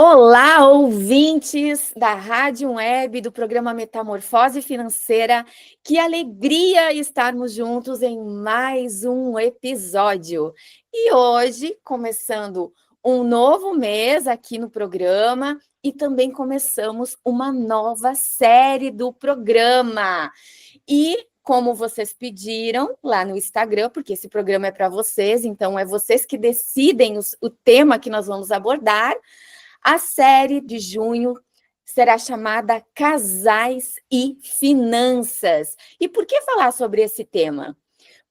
Olá, ouvintes da Rádio Web, do programa Metamorfose Financeira. Que alegria estarmos juntos em mais um episódio. E hoje, começando um novo mês aqui no programa e também começamos uma nova série do programa. E como vocês pediram lá no Instagram, porque esse programa é para vocês, então é vocês que decidem o tema que nós vamos abordar. A série de junho será chamada Casais e Finanças. E por que falar sobre esse tema?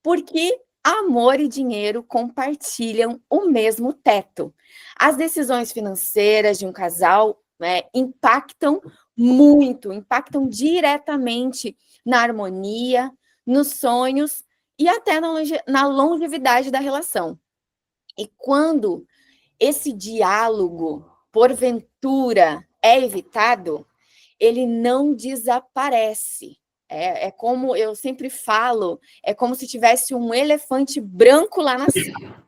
Porque amor e dinheiro compartilham o mesmo teto. As decisões financeiras de um casal, né, impactam muito, impactam diretamente na harmonia, nos sonhos e até na longevidade da relação. E quando esse diálogo, porventura, é evitado, ele não desaparece. É como eu sempre falo, é como se tivesse um elefante branco lá na sala.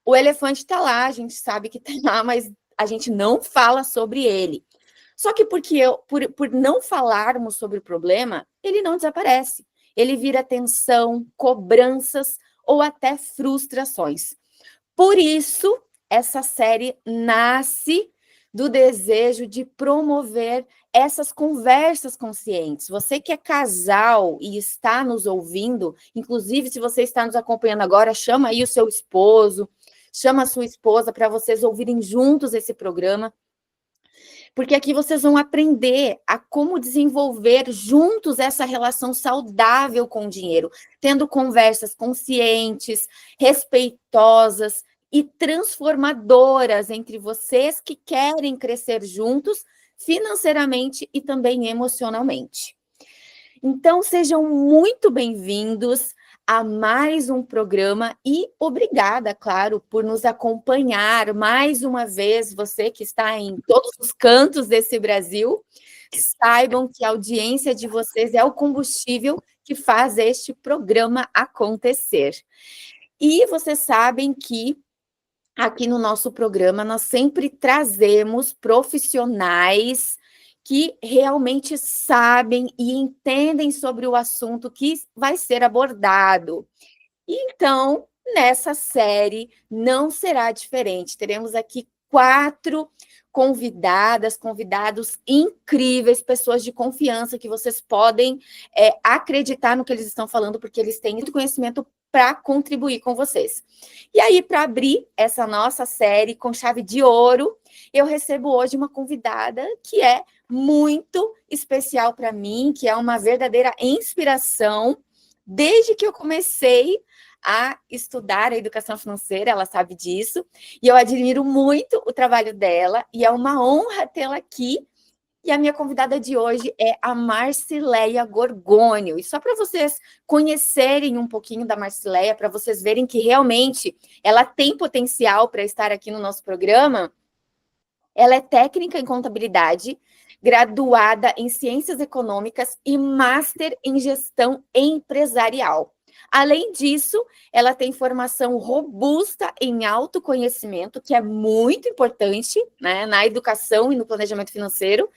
O elefante está lá, a gente sabe que está lá, mas a gente não fala sobre ele. Só que por não falarmos sobre o problema, ele não desaparece. Ele vira tensão, cobranças ou até frustrações. Por isso, essa série nasce do desejo de promover essas conversas conscientes. Você que é casal e está nos ouvindo, inclusive se você está nos acompanhando agora, chama aí o seu esposo, chama a sua esposa para vocês ouvirem juntos esse programa, porque aqui vocês vão aprender a como desenvolver juntos essa relação saudável com o dinheiro, tendo conversas conscientes, respeitosas e transformadoras entre vocês que querem crescer juntos financeiramente e também emocionalmente. Então, sejam muito bem-vindos a mais um programa e obrigada, claro, por nos acompanhar mais uma vez, você que está em todos os cantos desse Brasil, saibam que a audiência de vocês é o combustível que faz este programa acontecer. E vocês sabem que aqui no nosso programa nós sempre trazemos profissionais que realmente sabem e entendem sobre o assunto que vai ser abordado. Então, nessa série não será diferente. Teremos aqui 4 convidadas, convidados incríveis, pessoas de confiança que vocês podem acreditar no que eles estão falando, porque eles têm muito conhecimento para contribuir com vocês. E aí, para abrir essa nossa série com chave de ouro, eu recebo hoje uma convidada que é muito especial para mim, que é uma verdadeira inspiração. Desde que eu comecei a estudar a educação financeira, ela sabe disso, e eu admiro muito o trabalho dela, e é uma honra tê-la aqui. E a minha convidada de hoje é a Marcileia Gorgônio. E só para vocês conhecerem um pouquinho da Marcileia, para vocês verem que realmente ela tem potencial para estar aqui no nosso programa, ela é técnica em contabilidade, graduada em ciências econômicas e master em gestão empresarial. Além disso, ela tem formação robusta em autoconhecimento, que é muito importante, né, na educação e no planejamento financeiro.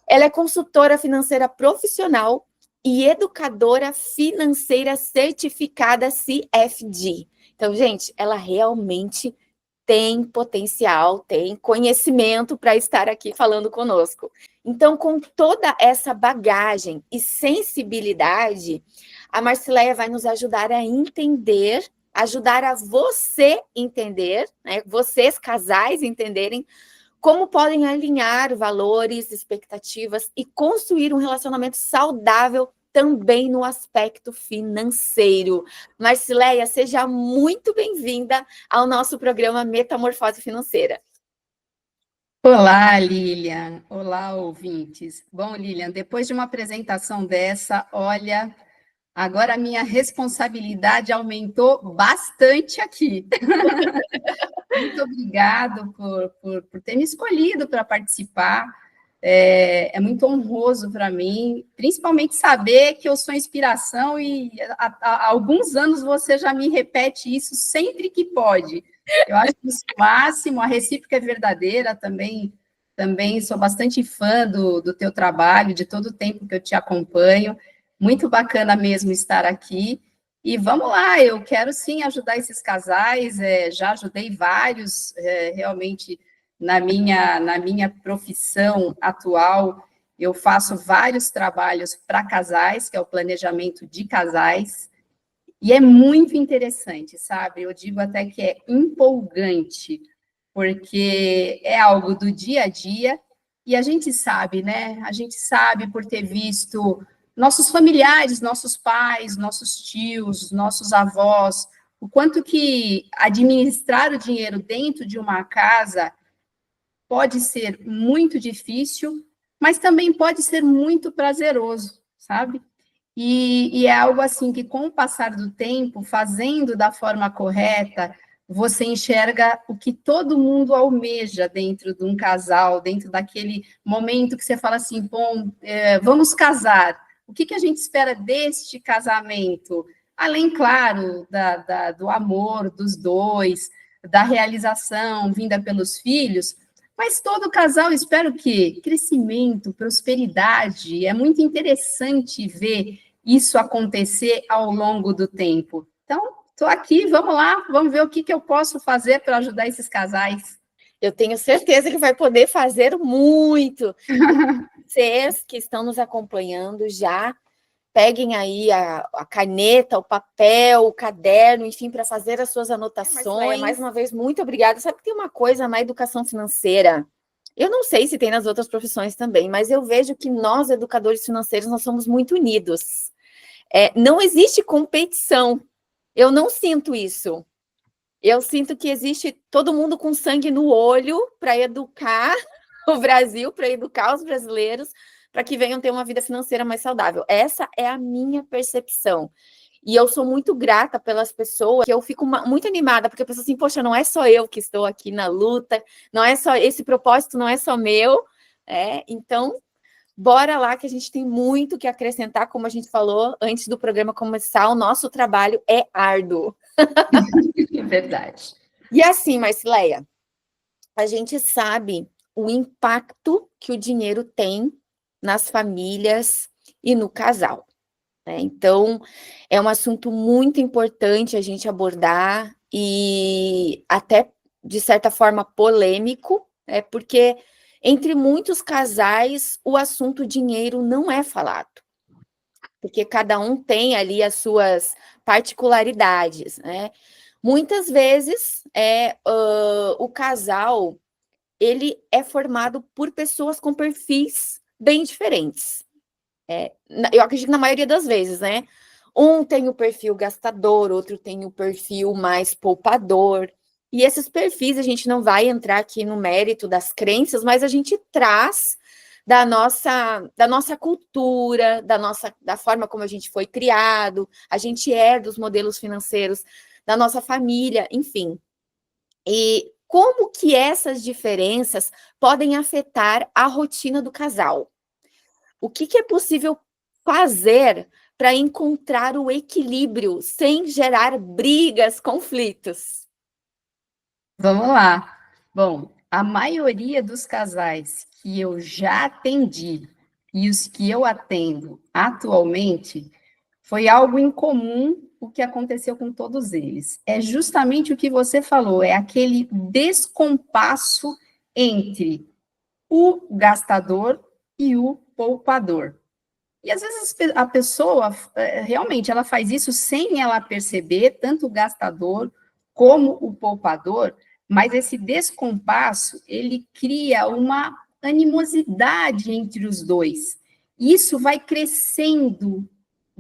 Ela é consultora financeira profissional e educadora financeira certificada CFD. Então, gente, ela realmente tem potencial, tem conhecimento para estar aqui falando conosco. Então, com toda essa bagagem e sensibilidade, a Marcileia vai nos ajudar a entender, ajudar a você entender, né, vocês casais entenderem como podem alinhar valores, expectativas e construir um relacionamento saudável também no aspecto financeiro. Marcileia, seja muito bem-vinda ao nosso programa Metamorfose Financeira. Olá, Lilian. Olá, ouvintes. Bom, Lilian, depois de uma apresentação dessa, olha, agora a minha responsabilidade aumentou bastante aqui. Muito obrigado por ter me escolhido para participar. É muito honroso para mim, principalmente saber que eu sou inspiração e há alguns anos você já me repete isso sempre que pode. Eu acho isso o máximo, a recíproca é verdadeira também. também sou bastante fã do teu trabalho, de todo o tempo que eu te acompanho. Muito bacana mesmo estar aqui. E vamos lá, eu quero sim ajudar esses casais, já ajudei vários, realmente, na minha profissão atual, eu faço vários trabalhos para casais, que é o planejamento de casais, e é muito interessante, sabe? Eu digo até que é empolgante, porque é algo do dia a dia, e a gente sabe, né? A gente sabe por ter visto nossos familiares, nossos pais, nossos tios, nossos avós, o quanto que administrar o dinheiro dentro de uma casa pode ser muito difícil, mas também pode ser muito prazeroso, sabe? E é algo assim que, com o passar do tempo, fazendo da forma correta, você enxerga o que todo mundo almeja dentro de um casal, dentro daquele momento que você fala assim, bom, vamos casar. O que a gente espera deste casamento? Além, claro, do amor dos dois, da realização vinda pelos filhos, mas todo casal espera o quê? Crescimento, prosperidade. É muito interessante ver isso acontecer ao longo do tempo. Então, estou aqui, vamos lá, vamos ver o que eu posso fazer para ajudar esses casais. Eu tenho certeza que vai poder fazer muito. Vocês que estão nos acompanhando já, peguem aí a caneta, o papel, o caderno, enfim, para fazer as suas anotações. Mais uma vez, muito obrigada. Sabe que tem uma coisa na educação financeira? Eu não sei se tem nas outras profissões também, mas eu vejo que nós, educadores financeiros, nós somos muito unidos. Não existe competição. Eu não sinto isso. Eu sinto que existe todo mundo com sangue no olho para educar o Brasil, para educar os brasileiros, para que venham ter uma vida financeira mais saudável. Essa é a minha percepção. E eu sou muito grata pelas pessoas, que eu fico muito animada, porque eu penso assim, poxa, não é só eu que estou aqui na luta, não é só esse propósito, não é só meu. Então, bora lá que a gente tem muito que acrescentar, como a gente falou antes do programa começar, o nosso trabalho é árduo. É verdade. E assim, Marcileia, a gente sabe o impacto que o dinheiro tem nas famílias e no casal, né? Então, é um assunto muito importante a gente abordar e até, de certa forma, polêmico, porque entre muitos casais o assunto dinheiro não é falado, porque cada um tem ali as suas particularidades, né? Muitas vezes o casal ele é formado por pessoas com perfis bem diferentes. Eu acredito que na maioria das vezes, né? Um tem o perfil gastador, outro tem o perfil mais poupador. E esses perfis, a gente não vai entrar aqui no mérito das crenças, mas a gente traz da nossa cultura, da forma como a gente foi criado, a gente dos modelos financeiros da nossa família, enfim. E como que essas diferenças podem afetar a rotina do casal? O que é possível fazer para encontrar o equilíbrio sem gerar brigas, conflitos? Vamos lá. Bom, a maioria dos casais que eu já atendi e os que eu atendo atualmente foi algo incomum o que aconteceu com todos eles. É justamente o que você falou, é aquele descompasso entre o gastador e o poupador. E às vezes a pessoa realmente ela faz isso sem ela perceber, tanto o gastador como o poupador, mas esse descompasso ele cria uma animosidade entre os dois. Isso vai crescendo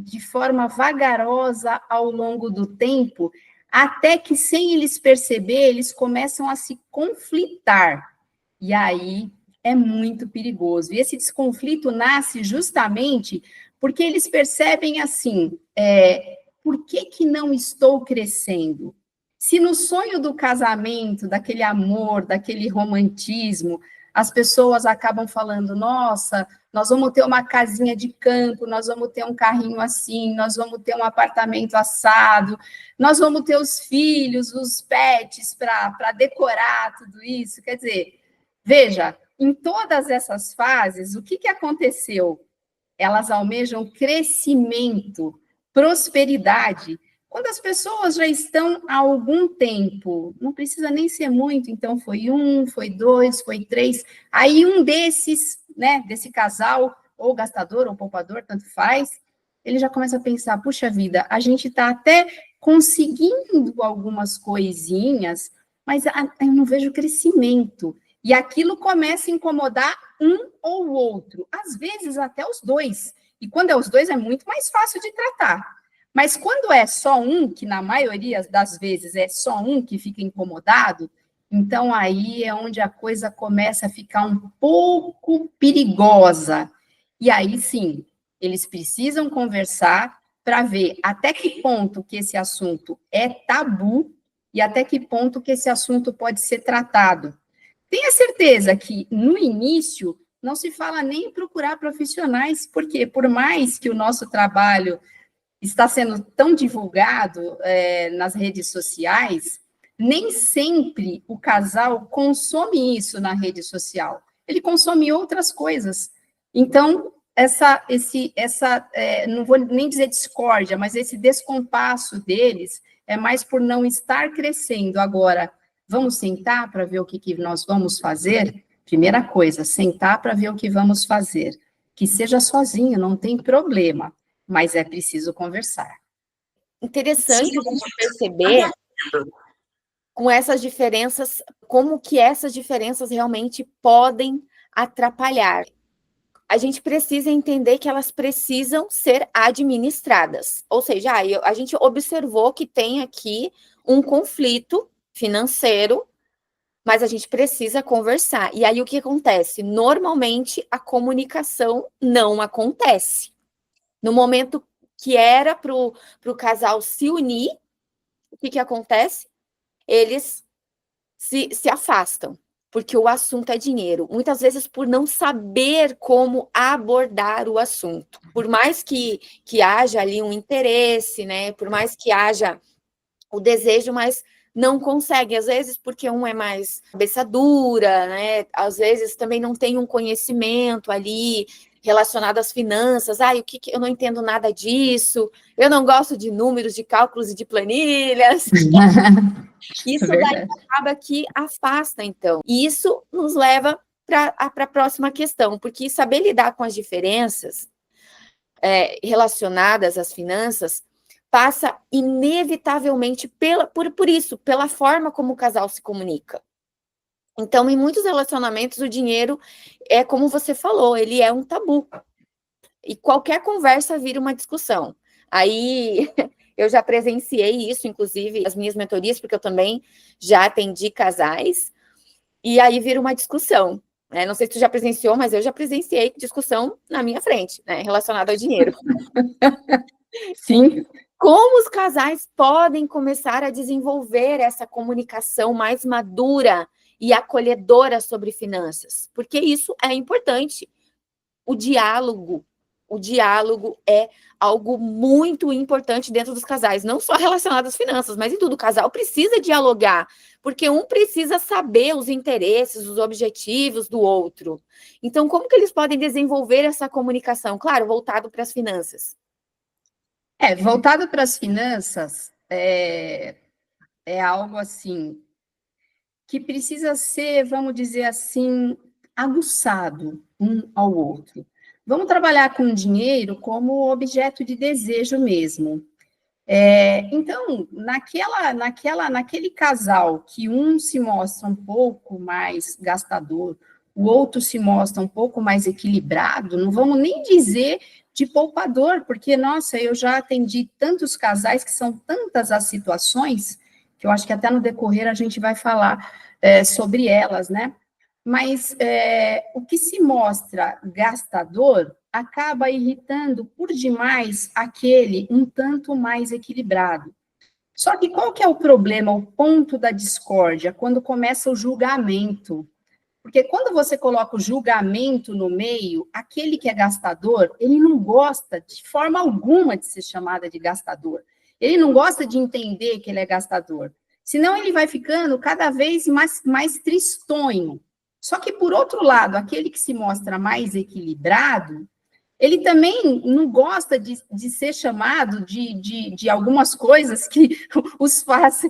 de forma vagarosa ao longo do tempo, até que, sem eles perceber, eles começam a se conflitar. E aí é muito perigoso. E esse desconflito nasce justamente porque eles percebem assim: por que não estou crescendo? Se no sonho do casamento, daquele amor, daquele romantismo, as pessoas acabam falando: nossa, nós vamos ter uma casinha de campo, nós vamos ter um carrinho assim, nós vamos ter um apartamento assado, nós vamos ter os filhos, os pets para decorar tudo isso. Quer dizer, veja, em todas essas fases, o que aconteceu? Elas almejam crescimento, prosperidade. Quando as pessoas já estão há algum tempo, não precisa nem ser muito, então foi 1, foi 2, foi 3, aí um desses, né, desse casal, ou gastador ou poupador, tanto faz, ele já começa a pensar, puxa vida, a gente está até conseguindo algumas coisinhas, mas eu não vejo crescimento. E aquilo começa a incomodar um ou outro, às vezes até os dois. E quando é os dois, é muito mais fácil de tratar. Mas quando é só um, que na maioria das vezes é só um que fica incomodado, então aí é onde a coisa começa a ficar um pouco perigosa. E aí sim, eles precisam conversar para ver até que ponto que esse assunto é tabu e até que ponto que esse assunto pode ser tratado. Tenha certeza que, no início, não se fala nem em procurar profissionais, porque por mais que o nosso trabalho está sendo tão divulgado nas redes sociais, nem sempre o casal consome isso na rede social. Ele consome outras coisas. Então, não vou nem dizer discórdia, mas esse descompasso deles é mais por não estar crescendo. Agora, vamos sentar para ver o que nós vamos fazer? Primeira coisa, sentar para ver o que vamos fazer. Que seja sozinho, não tem problema, mas é preciso conversar. Interessante a gente perceber com essas diferenças, como que essas diferenças realmente podem atrapalhar. A gente precisa entender que elas precisam ser administradas. Ou seja, a gente observou que tem aqui um conflito financeiro, mas a gente precisa conversar. E aí o que acontece? Normalmente a comunicação não acontece. No momento que era para o casal se unir, o que acontece? Eles se afastam, porque o assunto é dinheiro. Muitas vezes por não saber como abordar o assunto. Por mais que haja ali um interesse, né? Por mais que haja o desejo, mas não consegue, às vezes porque um é mais cabeça dura, né? Às vezes também não tem um conhecimento ali relacionado às finanças. Eu não entendo nada disso, eu não gosto de números, de cálculos e de planilhas. Isso daí acaba que afasta, então. E isso nos leva para a próxima questão, porque saber lidar com as diferenças relacionadas às finanças passa inevitavelmente por isso, pela forma como o casal se comunica. Então, em muitos relacionamentos, o dinheiro é como você falou, ele é um tabu. E qualquer conversa vira uma discussão. Aí eu já presenciei isso, inclusive, nas minhas mentorias, porque eu também já atendi casais, e aí vira uma discussão. Né? Não sei se tu já presenciou, mas eu já presenciei discussão na minha frente, né, relacionada ao dinheiro. Sim. Como os casais podem começar a desenvolver essa comunicação mais madura e acolhedora sobre finanças? Porque isso é importante. O diálogo é algo muito importante dentro dos casais, não só relacionado às finanças, mas em tudo. O casal precisa dialogar, porque um precisa saber os interesses, os objetivos do outro. Então, como que eles podem desenvolver essa comunicação? Claro, voltado para as finanças. Voltado para as finanças, é algo assim que precisa ser, vamos dizer assim, aguçado um ao outro. Vamos trabalhar com o dinheiro como objeto de desejo mesmo. Então, naquele casal que um se mostra um pouco mais gastador, o outro se mostra um pouco mais equilibrado, não vamos nem dizer de poupador, porque, nossa, eu já atendi tantos casais que são tantas as situações, que eu acho que até no decorrer a gente vai falar sobre elas, né? Mas o que se mostra gastador acaba irritando por demais aquele um tanto mais equilibrado. Só que qual que é o problema, o ponto da discórdia? Quando começa o julgamento. Porque quando você coloca o julgamento no meio, aquele que é gastador, ele não gosta de forma alguma de ser chamada de gastador. Ele não gosta de entender que ele é gastador. Senão ele vai ficando cada vez mais tristonho. Só que, por outro lado, aquele que se mostra mais equilibrado, ele também não gosta de ser chamado de algumas coisas que os faz,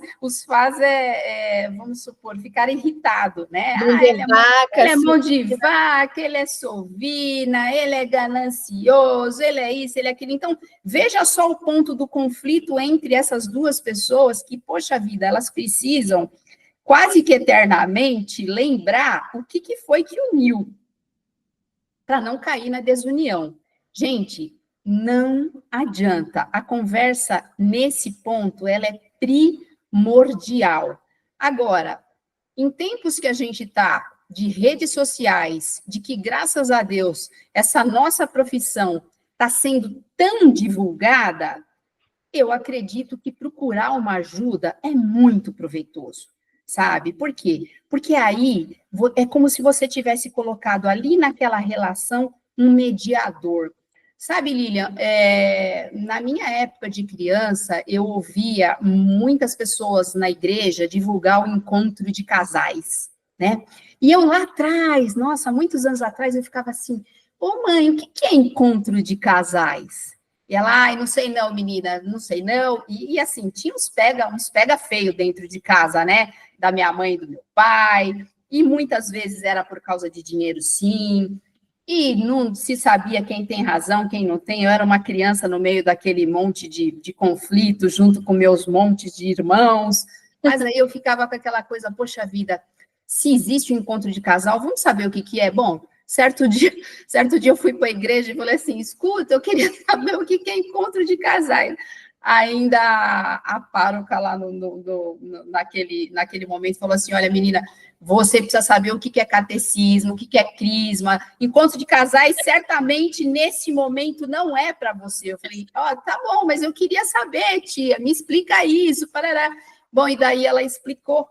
vamos supor, ficar irritado, né? Mão de Ele vaca, é mão de vaca, ele é sovina, ele é ganancioso, ele é isso, ele é aquilo. Então, veja só o ponto do conflito entre essas duas pessoas que, poxa vida, elas precisam quase que eternamente lembrar o que foi que uniu, para não cair na desunião. Gente, não adianta. A conversa nesse ponto, ela é primordial. Agora, em tempos que a gente está de redes sociais, de que, graças a Deus, essa nossa profissão está sendo tão divulgada, eu acredito que procurar uma ajuda é muito proveitoso, sabe? Por quê? Porque aí é como se você tivesse colocado ali naquela relação um mediador. Sabe, Lilian, na minha época de criança, eu ouvia muitas pessoas na igreja divulgar o encontro de casais, né? E eu lá atrás, nossa, muitos anos atrás, eu ficava assim, ô mãe, o que é encontro de casais? E ela, ai, não sei não, menina, não sei não. E assim, tinha uns pega feio dentro de casa, né? Da minha mãe e do meu pai. E muitas vezes era por causa de dinheiro, sim. E não se sabia quem tem razão, quem não tem. Eu era uma criança no meio daquele monte de conflito, junto com meus montes de irmãos. Mas aí eu ficava com aquela coisa, poxa vida, se existe um encontro de casal, vamos saber o que é? Bom, certo dia eu fui para a igreja e falei assim, escuta, eu queria saber o que é encontro de casais. Ainda a pároca lá naquele momento falou assim, olha, menina, você precisa saber o que é catecismo, o que é crisma, encontro de casais certamente nesse momento não é para você. Eu falei, ó, tá bom, mas eu queria saber, tia, me explica isso, parará. Bom, e daí ela explicou,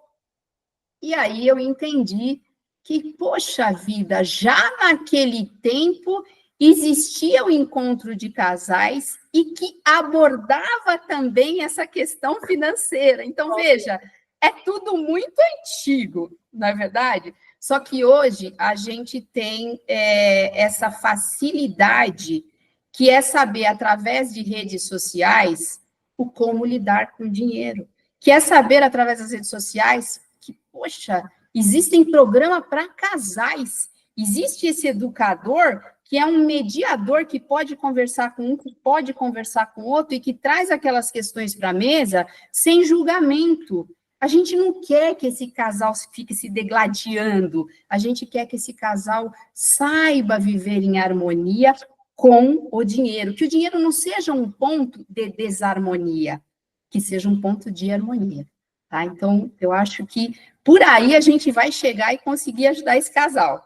e aí eu entendi que, poxa vida, já naquele tempo existia o encontro de casais e que abordava também essa questão financeira. Então, veja, é tudo muito antigo, não é verdade? Só que hoje a gente tem essa facilidade que é saber, através de redes sociais, o como lidar com o dinheiro. Que é saber, através das redes sociais, que, poxa, existem programas para casais. Existe esse educador que é um mediador que pode conversar com um, que pode conversar com outro e que traz aquelas questões para a mesa sem julgamento. A gente não quer que esse casal fique se degladiando, a gente quer que esse casal saiba viver em harmonia com o dinheiro, que o dinheiro não seja um ponto de desarmonia, que seja um ponto de harmonia. Tá? Então, eu acho que por aí a gente vai chegar e conseguir ajudar esse casal.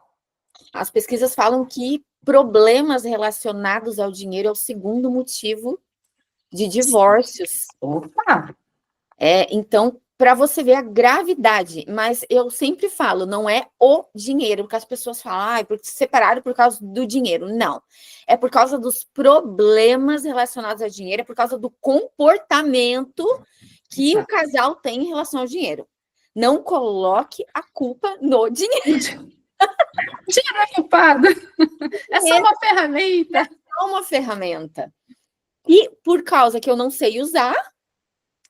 As pesquisas falam que problemas relacionados ao dinheiro é o segundo motivo de divórcios. Opa! Então, para você ver a gravidade, mas eu sempre falo, não é o dinheiro, porque as pessoas falam, porque se separaram por causa do dinheiro. Não, é por causa dos problemas relacionados ao dinheiro, é por causa do comportamento que o casal tem em relação ao dinheiro. Não coloque a culpa no dinheiro. O dinheiro é culpado. É só uma ferramenta. É só uma ferramenta. E por causa que eu não sei usar,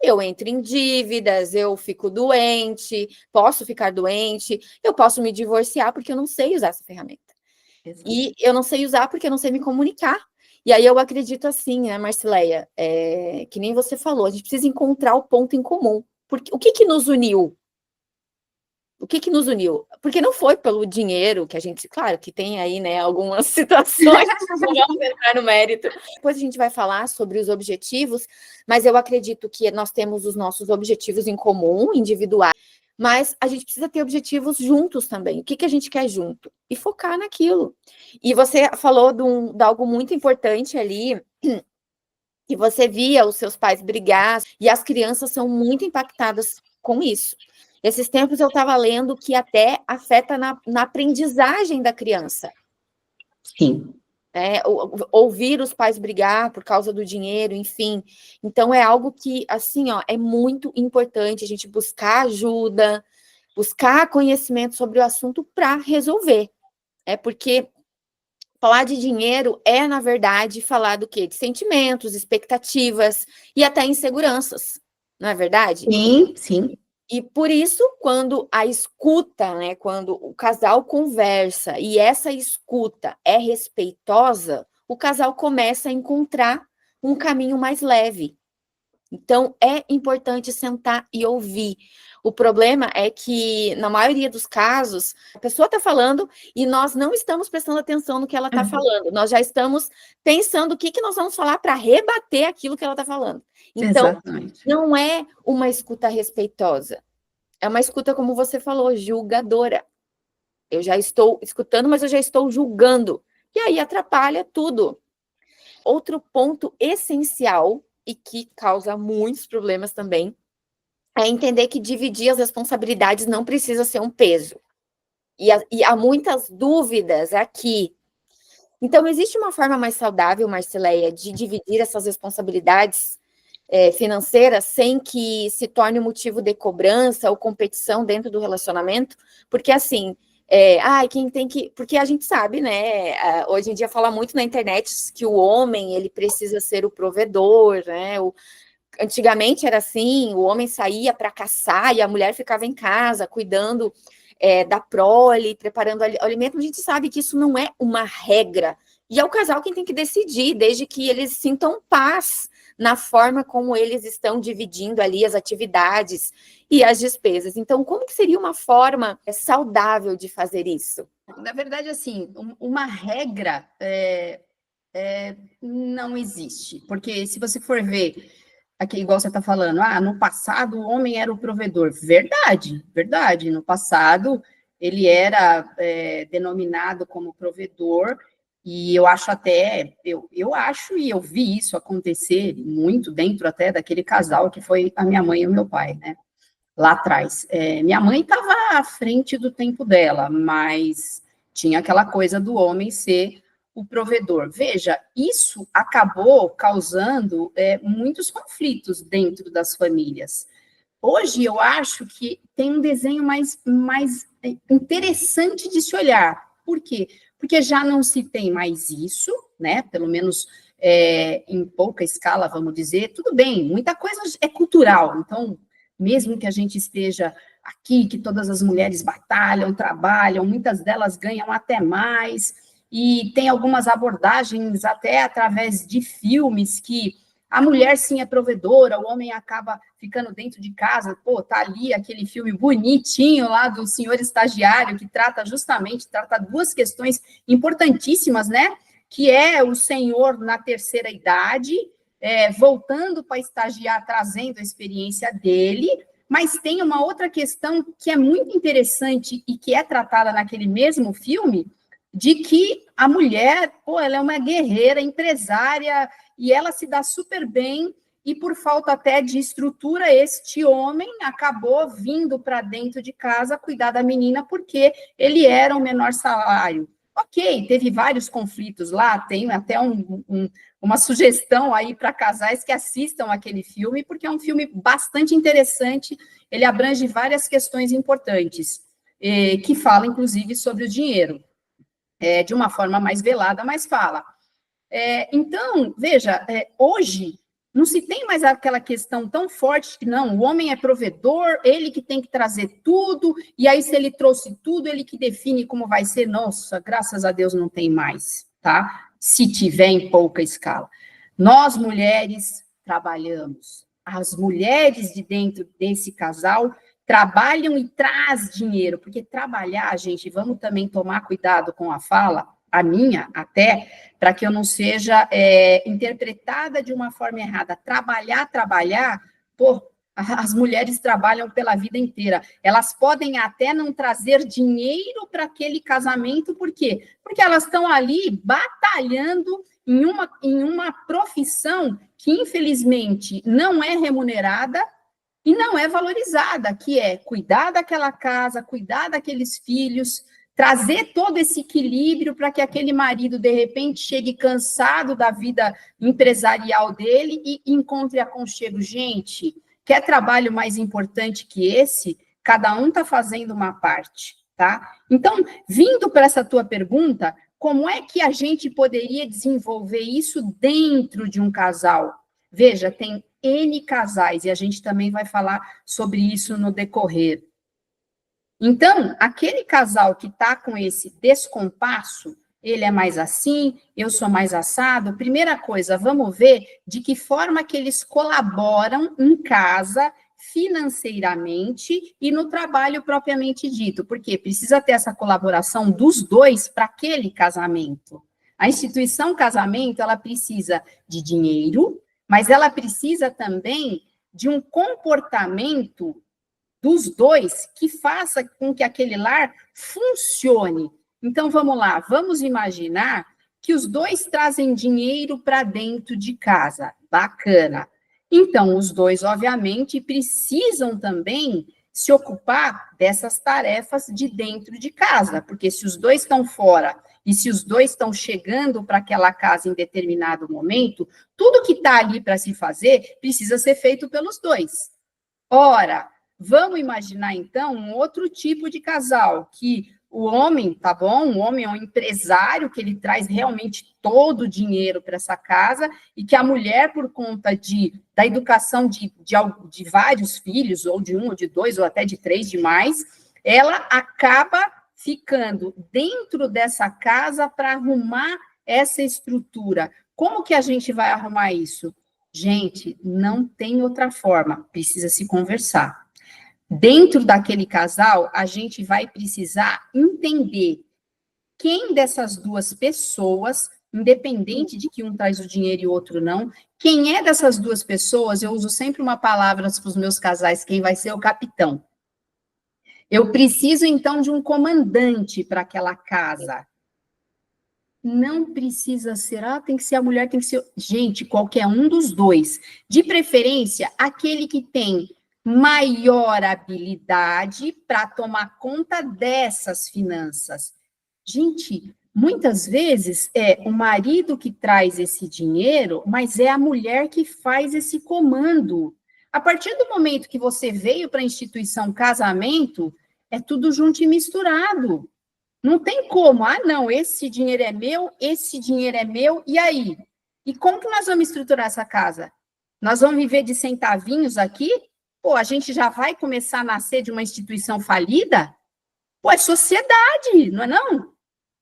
eu entro em dívidas, eu fico doente, posso ficar doente, eu posso me divorciar porque eu não sei usar essa ferramenta. Exato. E eu não sei usar porque eu não sei me comunicar. E aí eu acredito assim, né, Marcileia, que nem você falou, a gente precisa encontrar o ponto em comum. Porque, o que nos uniu? O que nos uniu? Porque não foi pelo dinheiro que a gente... Claro que tem aí, né, algumas situações, não vamos entrar no mérito. Depois a gente vai falar sobre os objetivos, mas eu acredito que nós temos os nossos objetivos em comum, individuais, mas a gente precisa ter objetivos juntos também. O que a gente quer junto? E focar naquilo. E você falou de algo muito importante ali, que você via os seus pais brigar, e as crianças são muito impactadas com isso. Esses tempos eu estava lendo que até afeta na aprendizagem da criança. Sim. Ouvir os pais brigar por causa do dinheiro, enfim. Então, é algo que, assim, ó, é muito importante a gente buscar ajuda, buscar conhecimento sobre o assunto para resolver. Porque falar de dinheiro é, na verdade, falar do quê? De sentimentos, expectativas e até inseguranças, não é verdade? Sim, sim. E por isso, quando a escuta, né, quando o casal conversa e essa escuta é respeitosa, o casal começa a encontrar um caminho mais leve. Então, é importante sentar e ouvir. O problema é que, na maioria dos casos, a pessoa está falando e nós não estamos prestando atenção no que ela está falando. Nós já estamos pensando o que nós vamos falar para rebater aquilo que ela está falando. Então, Exatamente. não é uma escuta respeitosa. É uma escuta, como você falou, julgadora. Eu já estou escutando, mas eu já estou julgando. E aí atrapalha tudo. Outro ponto essencial e que causa muitos problemas também é entender que dividir as responsabilidades não precisa ser um peso. E há muitas dúvidas aqui. Então, existe uma forma mais saudável, Marcileia, de dividir essas responsabilidades financeiras sem que se torne motivo de cobrança ou competição dentro do relacionamento? Porque, assim, quem tem que... Porque a gente sabe, né? Hoje em dia fala muito na internet que o homem, ele precisa ser o provedor, né? Antigamente era assim, o homem saía para caçar e a mulher ficava em casa, cuidando da prole, preparando alimento. A gente sabe que isso não é uma regra. E é o casal quem tem que decidir, desde que eles sintam paz na forma como eles estão dividindo ali as atividades e as despesas. Então, como que seria uma forma saudável de fazer isso? Na verdade, assim, uma regra não existe, porque se você for ver, aqui igual você está falando, no passado o homem era o provedor. Verdade, verdade. No passado ele era denominado como provedor, e eu acho até, eu acho e eu vi isso acontecer muito dentro até daquele casal que foi a minha mãe e o meu pai, né? Lá atrás. Minha mãe estava à frente do tempo dela, mas tinha aquela coisa do homem ser o provedor. Veja, isso acabou causando muitos conflitos dentro das famílias. Hoje eu acho que tem um desenho mais interessante de se olhar. Por quê? Porque já não se tem mais isso, né? Pelo menos em pouca escala, vamos dizer. Tudo bem, muita coisa é cultural, então mesmo que a gente esteja aqui, que todas as mulheres batalham, trabalham, muitas delas ganham até mais, e tem algumas abordagens até através de filmes que a mulher sim é provedora, o homem acaba ficando dentro de casa, tá ali aquele filme bonitinho lá do Senhor Estagiário, que trata duas questões importantíssimas, né? Que é o senhor na terceira idade, voltando para estagiar, trazendo a experiência dele, mas tem uma outra questão que é muito interessante e que é tratada naquele mesmo filme, de que a mulher, ela é uma guerreira, empresária, e ela se dá super bem, e por falta até de estrutura, este homem acabou vindo para dentro de casa cuidar da menina, porque ele era um menor salário. Ok, teve vários conflitos lá, tem até uma sugestão aí para casais que assistam aquele filme, porque é um filme bastante interessante, ele abrange várias questões importantes, que fala, inclusive, sobre o dinheiro, de uma forma mais velada, mas fala. Então, veja, hoje não se tem mais aquela questão tão forte que não, o homem é provedor, ele que tem que trazer tudo, e aí se ele trouxe tudo, ele que define como vai ser. Nossa, graças a Deus não tem mais, tá? Se tiver em pouca escala. Nós, mulheres, trabalhamos. As mulheres de dentro desse casal trabalham e traz dinheiro, porque trabalhar, gente, vamos também tomar cuidado com a fala, a minha até, para que eu não seja interpretada de uma forma errada. Trabalhar, as mulheres trabalham pela vida inteira. Elas podem até não trazer dinheiro para aquele casamento, por quê? Porque elas estão ali batalhando em uma profissão que, infelizmente, não é remunerada e não é valorizada, que é cuidar daquela casa, cuidar daqueles filhos, trazer todo esse equilíbrio para que aquele marido, de repente, chegue cansado da vida empresarial dele e encontre aconchego. Gente, quer trabalho mais importante que esse? cada um está fazendo uma parte, tá? Então, vindo para essa tua pergunta, como é que a gente poderia desenvolver isso dentro de um casal? Veja, tem N casais, e a gente também vai falar sobre isso no decorrer. Então, aquele casal que está com esse descompasso, ele é mais assim, eu sou mais assado. Primeira coisa, vamos ver de que forma que eles colaboram em casa, financeiramente e no trabalho propriamente dito, porque precisa ter essa colaboração dos dois para aquele casamento. A instituição casamento, ela precisa de dinheiro, mas ela precisa também de um comportamento dos dois que faça com que aquele lar funcione. Então, vamos lá, vamos imaginar que os dois trazem dinheiro para dentro de casa. Bacana. Então, os dois, obviamente, precisam também se ocupar dessas tarefas de dentro de casa, porque se os dois estão fora e se os dois estão chegando para aquela casa em determinado momento, tudo que está ali para se fazer precisa ser feito pelos dois. Ora, vamos imaginar, então, um outro tipo de casal, que o homem, tá bom? O homem é um empresário, que ele traz realmente todo o dinheiro para essa casa, e que a mulher, por conta da educação de vários filhos, ou de um, ou de dois, ou até de três demais, ela acaba ficando dentro dessa casa para arrumar essa estrutura. Como que a gente vai arrumar isso? Gente, não tem outra forma, precisa se conversar. Dentro daquele casal, a gente vai precisar entender quem dessas duas pessoas, independente de que um traz o dinheiro e o outro não, quem é dessas duas pessoas, eu uso sempre uma palavra para os meus casais, quem vai ser o capitão. Eu preciso, então, de um comandante para aquela casa. Não precisa ser, tem que ser a mulher, tem que ser... Gente, qualquer um dos dois. De preferência, aquele que tem maior habilidade para tomar conta dessas finanças. Gente, muitas vezes é o marido que traz esse dinheiro, mas é a mulher que faz esse comando. A partir do momento que você veio para a instituição casamento, é tudo junto e misturado. Não tem como, não, esse dinheiro é meu, e aí? E como que nós vamos estruturar essa casa? Nós vamos viver de centavinhos aqui? Pô, a gente já vai começar a nascer de uma instituição falida? Pô, é sociedade, não é não?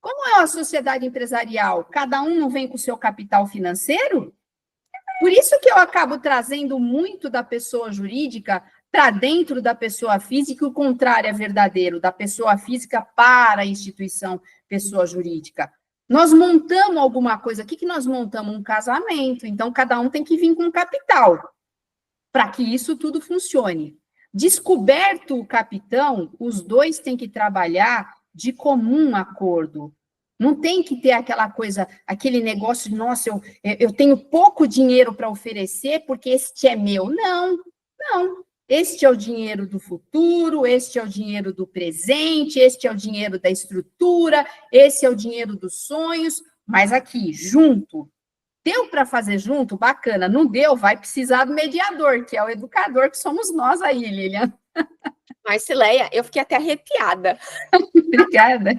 Como é a sociedade empresarial? Cada um não vem com o seu capital financeiro? Por isso que eu acabo trazendo muito da pessoa jurídica para dentro da pessoa física, e o contrário é verdadeiro, da pessoa física para a instituição pessoa jurídica. Nós montamos alguma coisa, o que nós montamos? Um casamento, então cada um tem que vir com capital, para que isso tudo funcione. Descoberto o capitão, os dois têm que trabalhar de comum acordo. Não tem que ter aquela coisa, aquele negócio de, nossa, eu tenho pouco dinheiro para oferecer porque este é meu. Não, não. Este é o dinheiro do futuro, este é o dinheiro do presente, este é o dinheiro da estrutura, esse é o dinheiro dos sonhos, mas aqui, junto. Deu para fazer junto? Bacana. Não deu? Vai precisar do mediador, que é o educador, que somos nós aí, Lilian. Marcileia, eu fiquei até arrepiada. Obrigada.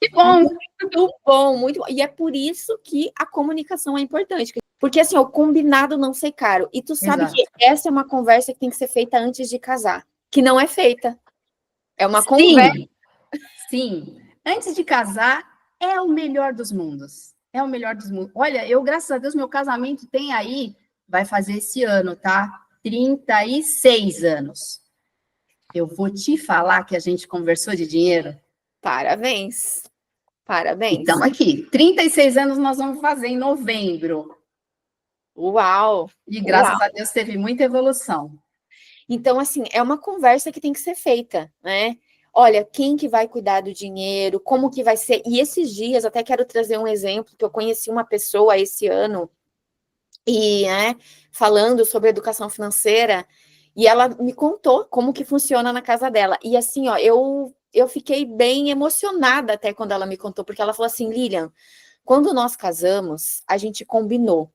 Que bom. Muito bom, muito bom. E é por isso que a comunicação é importante. Porque, assim, o combinado não ser caro. E tu sabe que essa é uma conversa que tem que ser feita antes de casar. Que não é feita. É uma conversa. Sim. Antes de casar, é o melhor dos mundos. É o melhor dos mundos. Olha, eu, graças a Deus, meu casamento tem aí, vai fazer esse ano, tá? 36 anos. Eu vou te falar que a gente conversou de dinheiro. Parabéns. Parabéns. Então, aqui, 36 anos nós vamos fazer em novembro. Uau! E graças a Deus teve muita evolução. Então, assim, é uma conversa que tem que ser feita, né? Olha, quem que vai cuidar do dinheiro, como que vai ser. E esses dias, até quero trazer um exemplo, que eu conheci uma pessoa esse ano, e, né, falando sobre educação financeira, e ela me contou como que funciona na casa dela. E assim, ó, eu fiquei bem emocionada até quando ela me contou, porque ela falou assim, Lilian, quando nós casamos, a gente combinou,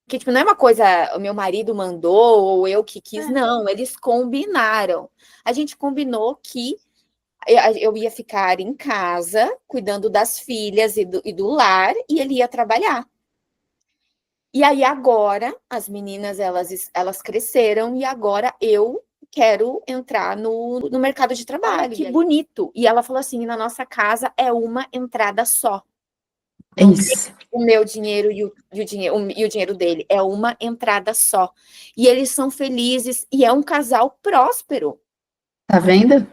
Que, tipo, não é uma coisa, o meu marido mandou ou eu que quis, não, eles combinaram. A gente combinou que eu ia ficar em casa, cuidando das filhas e do lar, e ele ia trabalhar. E aí agora, as meninas, elas cresceram, e agora eu quero entrar no mercado de trabalho. Que bonito! E ela falou assim, na nossa casa é uma entrada só. Não tem o meu dinheiro e o dinheiro dele. É uma entrada só. E eles são felizes e é um casal próspero. Tá vendo?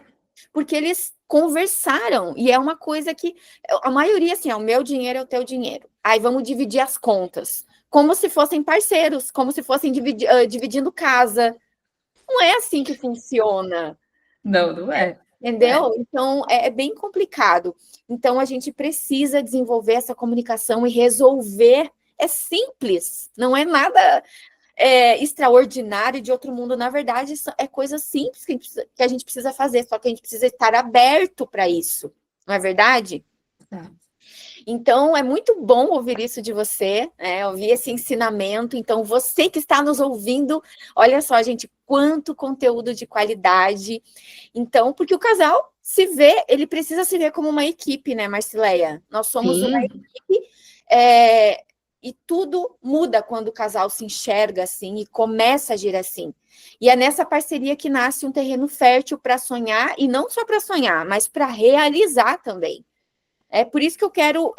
Porque eles conversaram. E é uma coisa que a maioria, assim, o meu dinheiro é o teu dinheiro. Aí vamos dividir as contas. Como se fossem parceiros, como se fossem dividindo casa. Não é assim que funciona. Não, não é. Entendeu? Então, é bem complicado. Então, a gente precisa desenvolver essa comunicação e resolver. É simples, não é nada extraordinário de outro mundo. Na verdade, é coisa simples que a gente precisa fazer, só que a gente precisa estar aberto para isso. Não é verdade? Tá. Então, é muito bom ouvir isso de você, né? Ouvir esse ensinamento. Então, você que está nos ouvindo, olha só, gente, quanto conteúdo de qualidade. Então, porque o casal se vê, ele precisa se ver como uma equipe, né, Marcileia? Nós somos uma equipe, e tudo muda quando o casal se enxerga assim e começa a agir assim. E é nessa parceria que nasce um terreno fértil para sonhar, e não só para sonhar, mas para realizar também. É por isso que eu quero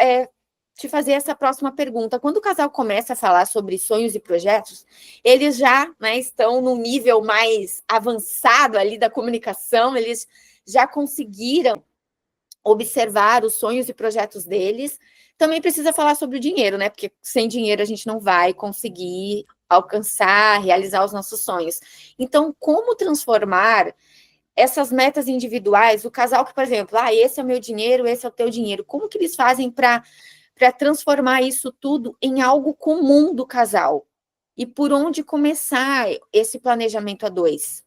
te fazer essa próxima pergunta. Quando o casal começa a falar sobre sonhos e projetos, eles já, né, estão num nível mais avançado ali da comunicação, eles já conseguiram observar os sonhos e projetos deles. Também precisa falar sobre o dinheiro, né? Porque sem dinheiro a gente não vai conseguir alcançar, realizar os nossos sonhos. Então, como transformar essas metas individuais, o casal que, por exemplo, esse é o meu dinheiro, esse é o teu dinheiro, como que eles fazem para transformar isso tudo em algo comum do casal? E por onde começar esse planejamento a dois?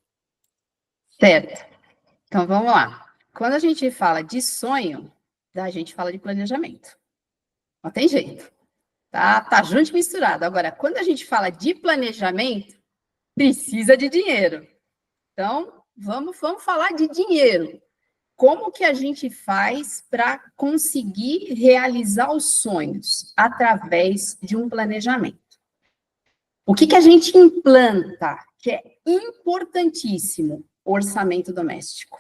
Certo. Então, vamos lá. Quando a gente fala de sonho, a gente fala de planejamento. Não tem jeito. Tá junto e misturado. Agora, quando a gente fala de planejamento, precisa de dinheiro. Então, vamos falar de dinheiro. Como que a gente faz para conseguir realizar os sonhos através de um planejamento? O que a gente implanta, que é importantíssimo, orçamento doméstico.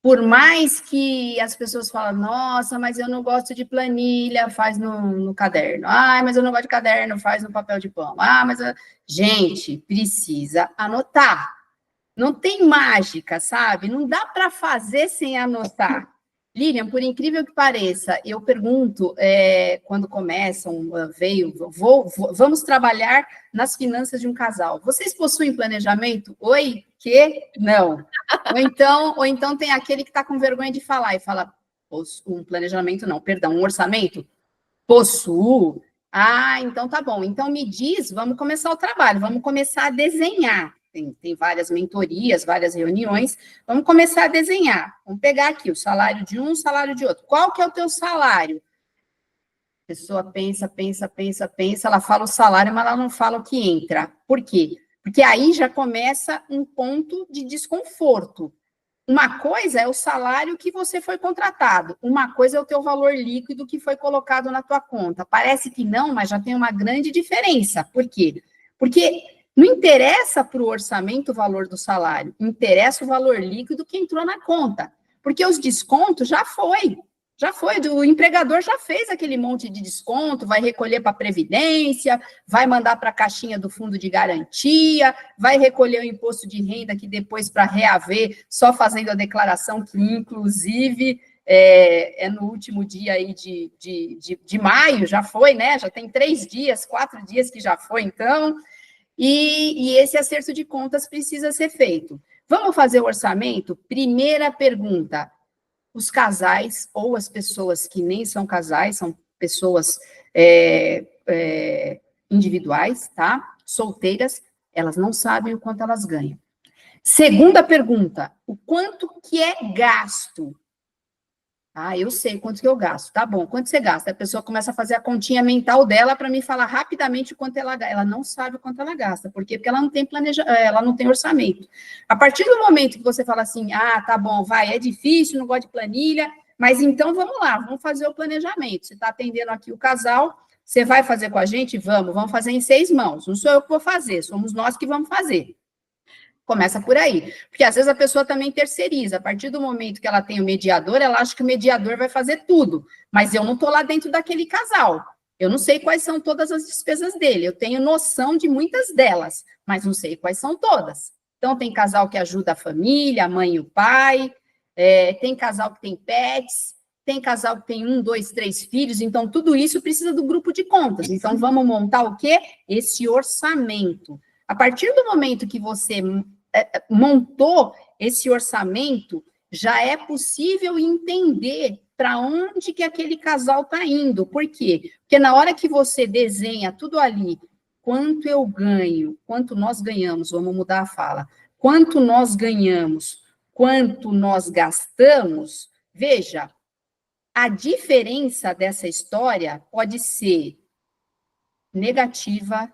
Por mais que as pessoas falem, nossa, mas eu não gosto de planilha, faz no caderno. Mas eu não gosto de caderno, faz no papel de pão. Gente, precisa anotar. Não tem mágica, sabe? Não dá para fazer sem anotar. Lilian, por incrível que pareça, eu pergunto, quando começam, vamos trabalhar nas finanças de um casal. Vocês possuem planejamento? Oi? Que? Não. Ou então tem aquele que está com vergonha de falar e fala, um planejamento não, perdão, um orçamento? Possuo. Então tá bom. Então me diz, vamos começar o trabalho, vamos começar a desenhar. Tem várias mentorias, várias reuniões. Vamos começar a desenhar. Vamos pegar aqui o salário de um, o salário de outro. Qual que é o teu salário? A pessoa pensa, ela fala o salário, mas ela não fala o que entra. Por quê? Porque aí já começa um ponto de desconforto. Uma coisa é o salário que você foi contratado, uma coisa é o teu valor líquido que foi colocado na tua conta. Parece que não, mas já tem uma grande diferença. Por quê? Porque não interessa para o orçamento o valor do salário, interessa o valor líquido que entrou na conta. Porque os descontos já foi, o empregador já fez aquele monte de desconto, vai recolher para a Previdência, vai mandar para a caixinha do fundo de garantia, vai recolher o imposto de renda que depois, para reaver, só fazendo a declaração, que inclusive é no último dia aí de maio, já foi, né? Já tem 4 dias que já foi, então. E esse acerto de contas precisa ser feito. Vamos fazer o orçamento? Primeira pergunta. Os casais ou as pessoas que nem são casais, são pessoas individuais, tá? Solteiras, elas não sabem o quanto elas ganham. Segunda pergunta, o quanto que é gasto? Ah, eu sei quanto que eu gasto. Tá bom, quanto você gasta? A pessoa começa a fazer a continha mental dela para me falar rapidamente quanto ela gasta. Ela não sabe o quanto ela gasta. Por quê? Porque ela não tem ela não tem orçamento. A partir do momento que você fala assim, ah, tá bom, vai, é difícil, não gosto de planilha, mas então vamos lá, vamos fazer o planejamento. Você está atendendo aqui o casal, você vai fazer com a gente? Vamos fazer em 6 mãos. Não sou eu que vou fazer, somos nós que vamos fazer. Começa por aí. Porque às vezes a pessoa também terceiriza. A partir do momento que ela tem o mediador, ela acha que o mediador vai fazer tudo. Mas eu não estou lá dentro daquele casal. Eu não sei quais são todas as despesas dele. Eu tenho noção de muitas delas, mas não sei quais são todas. Então, tem casal que ajuda a família, a mãe e o pai, tem casal que tem pets, tem casal que tem 1, 2, 3 filhos. Então, tudo isso precisa do grupo de contas. Então, vamos montar o quê? Esse orçamento. A partir do momento que você montou esse orçamento, já é possível entender para onde que aquele casal está indo. Por quê? Porque na hora que você desenha tudo ali, quanto eu ganho, quanto nós ganhamos, vamos mudar a fala, quanto nós ganhamos, quanto nós gastamos, veja, a diferença dessa história pode ser negativa,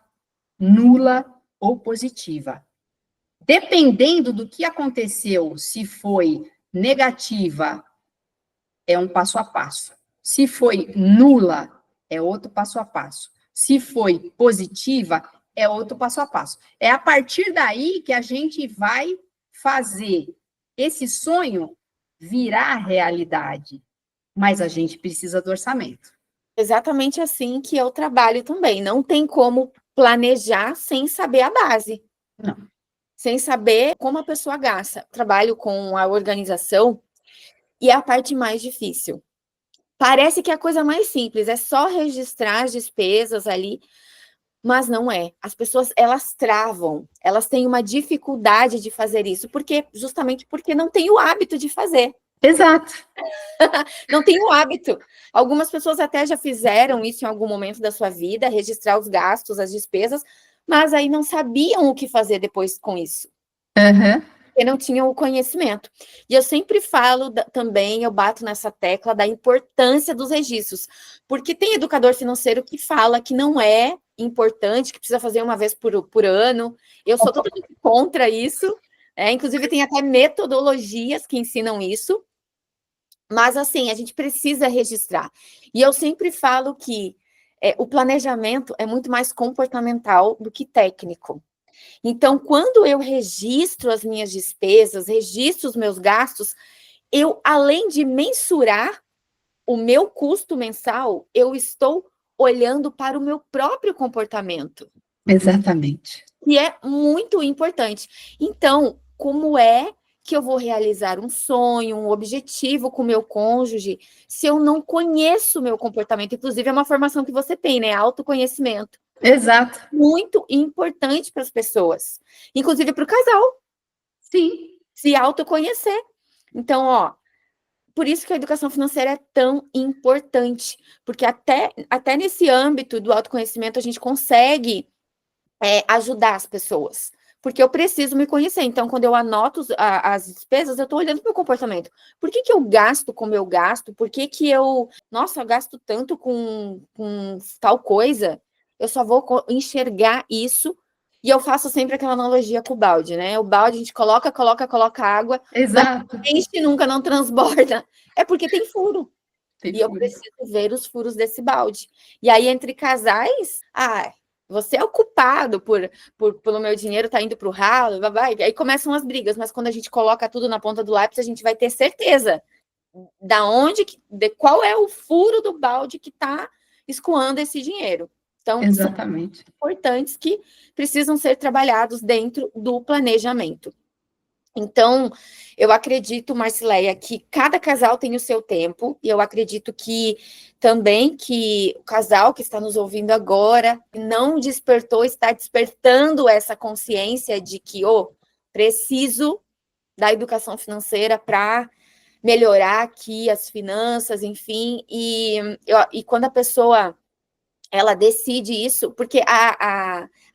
nula ou positiva. Dependendo do que aconteceu, se foi negativa, é um passo a passo. Se foi nula, é outro passo a passo. Se foi positiva, é outro passo a passo. É a partir daí que a gente vai fazer esse sonho virar realidade. Mas a gente precisa do orçamento. Exatamente assim que eu trabalho também. Não tem como planejar sem saber a base. Não. Sem saber como a pessoa gasta. Trabalho com a organização e é a parte mais difícil. Parece que é a coisa mais simples, é só registrar as despesas ali, mas não é. As pessoas, elas travam, elas têm uma dificuldade de fazer isso, justamente porque não tem o hábito de fazer. Exato. Não tem o hábito. Algumas pessoas até já fizeram isso em algum momento da sua vida, registrar os gastos, as despesas, mas aí não sabiam o que fazer depois com isso. Uhum. Porque não tinham o conhecimento. E eu sempre falo também, eu bato nessa tecla da importância dos registros, porque tem educador financeiro que fala que não é importante, que precisa fazer uma vez por ano. Eu sou totalmente contra isso, inclusive tem até metodologias que ensinam isso, mas assim, a gente precisa registrar. E eu sempre falo que o planejamento é muito mais comportamental do que técnico. Então, quando eu registro as minhas despesas, registro os meus gastos, eu, além de mensurar o meu custo mensal, eu estou olhando para o meu próprio comportamento. Exatamente. E é muito importante. Então, como é que eu vou realizar um sonho, um objetivo com o meu cônjuge, se eu não conheço o meu comportamento? Inclusive, é uma formação que você tem, né? Autoconhecimento. Exato. Muito importante para as pessoas, inclusive para o casal. Sim. Se autoconhecer. Então, por isso que a educação financeira é tão importante, porque até nesse âmbito do autoconhecimento a gente consegue ajudar as pessoas, porque eu preciso me conhecer. Então, quando eu anoto as despesas, eu estou olhando para o meu comportamento. Por que eu gasto como eu gasto? Por que eu gasto tanto com tal coisa? Eu só vou enxergar isso. E eu faço sempre aquela analogia com o balde, né? O balde a gente coloca água, Exato. não enche nunca, não transborda. É porque tem furo. Tem E eu furo. preciso ver os furos desse balde. E aí, entre casais, você é o culpado pelo meu dinheiro tá indo para o ralo, vai. Aí começam as brigas, mas quando a gente coloca tudo na ponta do lápis, a gente vai ter certeza de qual é o furo do balde que está escoando esse dinheiro. Então, exatamente, são importantes que precisam ser trabalhados dentro do planejamento. Então, eu acredito, Marcileia, que cada casal tem o seu tempo, e eu acredito que também que o casal que está nos ouvindo agora não despertou, está despertando essa consciência de que, preciso da educação financeira para melhorar aqui as finanças, enfim, e quando a pessoa ela decide isso, porque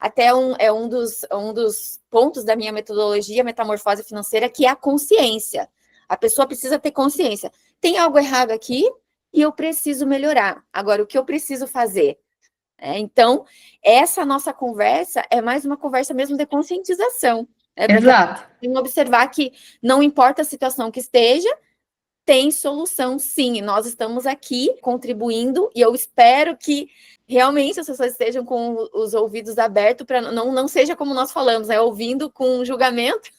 até um dos pontos da minha metodologia, metamorfose financeira, que é a consciência. A pessoa precisa ter consciência. Tem algo errado aqui e eu preciso melhorar. Agora, o que eu preciso fazer? Então, essa nossa conversa é mais uma conversa mesmo de conscientização. Porque Exato. tem que observar que não importa a situação que esteja, tem solução, sim. Nós estamos aqui contribuindo e eu espero que realmente as pessoas estejam com os ouvidos abertos para não seja como nós falamos, ouvindo com julgamento,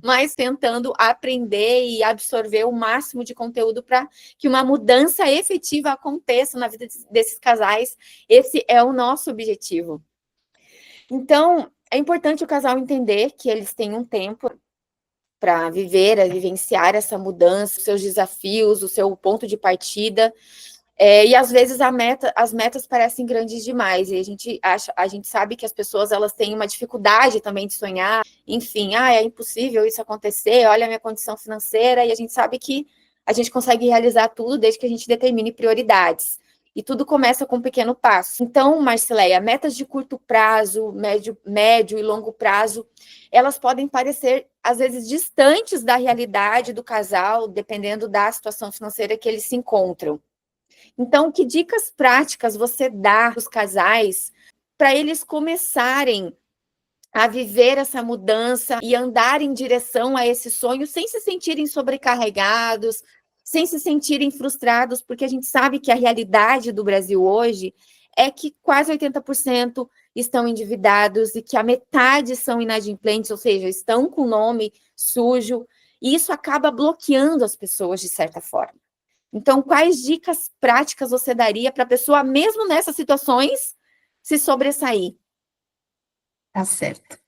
mas tentando aprender e absorver o máximo de conteúdo para que uma mudança efetiva aconteça na vida desses casais. Esse é o nosso objetivo. Então, é importante o casal entender que eles têm um tempo para vivenciar essa mudança, os seus desafios, o seu ponto de partida. E às vezes as metas parecem grandes demais, e a gente sabe que as pessoas elas têm uma dificuldade também de sonhar, enfim, é impossível isso acontecer, olha a minha condição financeira, e a gente sabe que a gente consegue realizar tudo desde que a gente determine prioridades. E tudo começa com um pequeno passo. Então, Marcileia, metas de curto prazo, médio e longo prazo, elas podem parecer, às vezes, distantes da realidade do casal, dependendo da situação financeira que eles se encontram. Então, que dicas práticas você dá para os casais para eles começarem a viver essa mudança e andar em direção a esse sonho sem se sentirem sobrecarregados, sem se sentirem frustrados, porque a gente sabe que a realidade do Brasil hoje é que quase 80% estão endividados e que a metade são inadimplentes, ou seja, estão com o nome sujo, e isso acaba bloqueando as pessoas de certa forma. Então, quais dicas práticas você daria para a pessoa, mesmo nessas situações, se sobressair? Tá certo.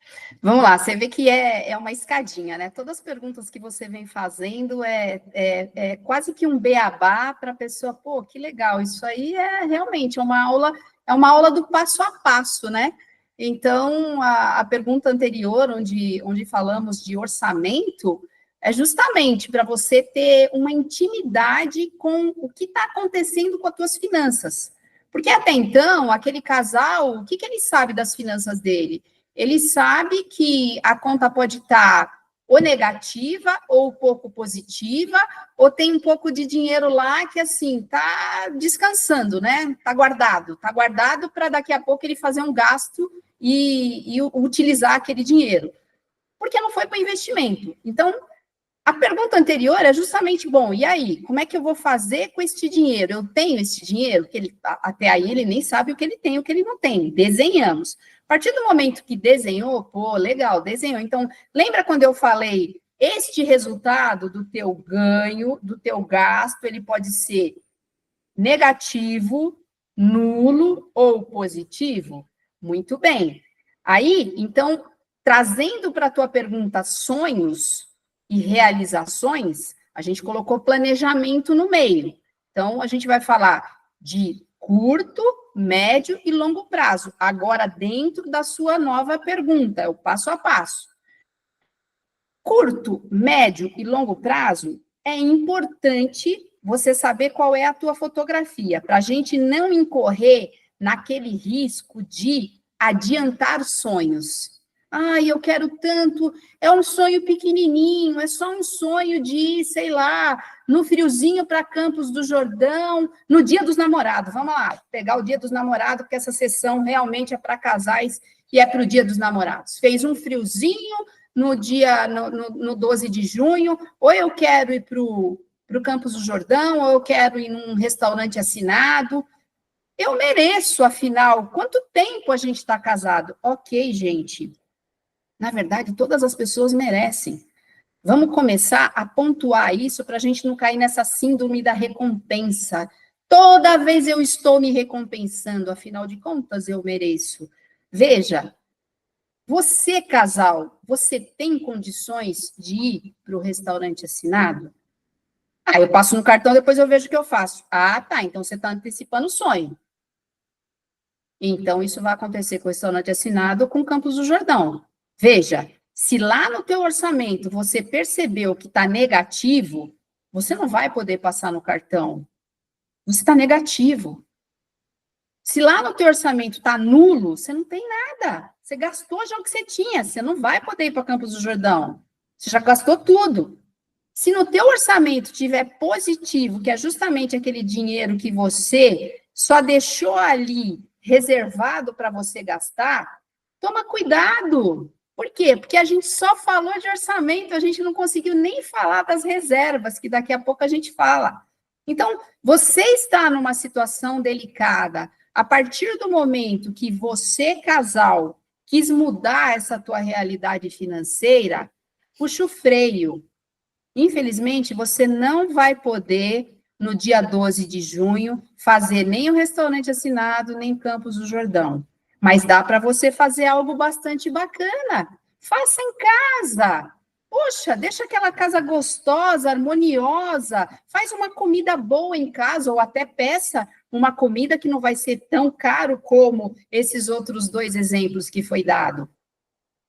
Vamos lá, você vê que é uma escadinha, né? Todas as perguntas que você vem fazendo é quase que um beabá para a pessoa, pô, que legal, isso aí é realmente é uma aula do passo a passo, né? Então, a pergunta anterior, onde falamos de orçamento, é justamente para você ter uma intimidade com o que está acontecendo com as tuas finanças. Porque até então, aquele casal, o que ele sabe das finanças dele? Ele sabe que a conta pode estar ou negativa, ou pouco positiva, ou tem um pouco de dinheiro lá que, assim, está descansando, né? Está guardado para daqui a pouco ele fazer um gasto e utilizar aquele dinheiro. Porque não foi para investimento. Então, a pergunta anterior é justamente, bom, e aí, como é que eu vou fazer com este dinheiro? Eu tenho este dinheiro? Que até aí ele nem sabe o que ele tem e o que ele não tem. Desenhamos. A partir do momento que desenhou, pô, legal, desenhou. Então, lembra quando eu falei, este resultado do teu ganho, do teu gasto, ele pode ser negativo, nulo ou positivo? Muito bem. Aí, então, trazendo para a tua pergunta sonhos e realizações, a gente colocou planejamento no meio. Então, a gente vai falar de curto, médio e longo prazo. Agora, dentro da sua nova pergunta, é o passo a passo. Curto, médio e longo prazo, é importante você saber qual é a tua fotografia, para a gente não incorrer naquele risco de adiantar sonhos. Eu quero tanto, é um sonho pequenininho, é só um sonho de, sei lá, no friozinho para Campos do Jordão, no Dia dos Namorados. Vamos lá, pegar o Dia dos Namorados, porque essa sessão realmente é para casais e é para o Dia dos Namorados. Fez um friozinho no 12 de junho, ou eu quero ir para o Campos do Jordão, ou eu quero ir num restaurante assinado. Eu mereço, afinal, quanto tempo a gente está casado? Ok, gente. Na verdade, todas as pessoas merecem. Vamos começar a pontuar isso para a gente não cair nessa síndrome da recompensa. Toda vez eu estou me recompensando, afinal de contas, eu mereço. Veja, você, casal, você tem condições de ir para o restaurante assinado? Eu passo no cartão, depois eu vejo o que eu faço. Tá, então você está antecipando o sonho. Então, isso vai acontecer com o restaurante assinado ou com Campos do Jordão. Veja, se lá no teu orçamento você percebeu que está negativo, você não vai poder passar no cartão. Você está negativo. Se lá no teu orçamento está nulo, você não tem nada. Você gastou já o que você tinha. Você não vai poder ir para Campos do Jordão. Você já gastou tudo. Se no teu orçamento tiver positivo, que é justamente aquele dinheiro que você só deixou ali reservado para você gastar, toma cuidado. Por quê? Porque a gente só falou de orçamento, a gente não conseguiu nem falar das reservas, que daqui a pouco a gente fala. Então, você está numa situação delicada. A partir do momento que você, casal, quis mudar essa tua realidade financeira, puxa o freio. Infelizmente, você não vai poder, no dia 12 de junho, fazer nem o restaurante assinado, nem Campos do Jordão. Mas dá para você fazer algo bastante bacana. Faça em casa. Poxa, deixa aquela casa gostosa, harmoniosa. Faz uma comida boa em casa, ou até peça uma comida que não vai ser tão caro como esses outros dois exemplos que foi dado.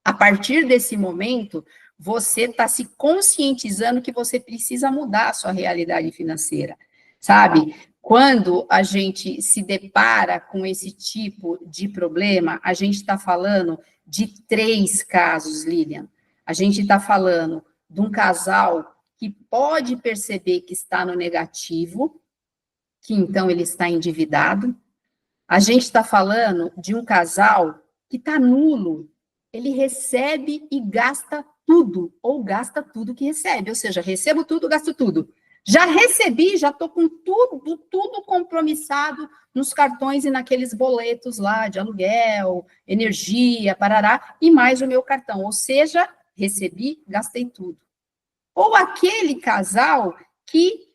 A partir desse momento, você está se conscientizando que você precisa mudar a sua realidade financeira, sabe? Quando a gente se depara com esse tipo de problema, a gente está falando de 3 casos, Lilian. A gente está falando de um casal que pode perceber que está no negativo, que então ele está endividado. A gente está falando de um casal que está nulo. Ele recebe e gasta tudo, ou gasta tudo que recebe. Ou seja, recebo tudo, gasto tudo. Já recebi, já estou com tudo compromissado nos cartões e naqueles boletos lá de aluguel, energia, parará, e mais o meu cartão. Ou seja, recebi, gastei tudo. Ou aquele casal que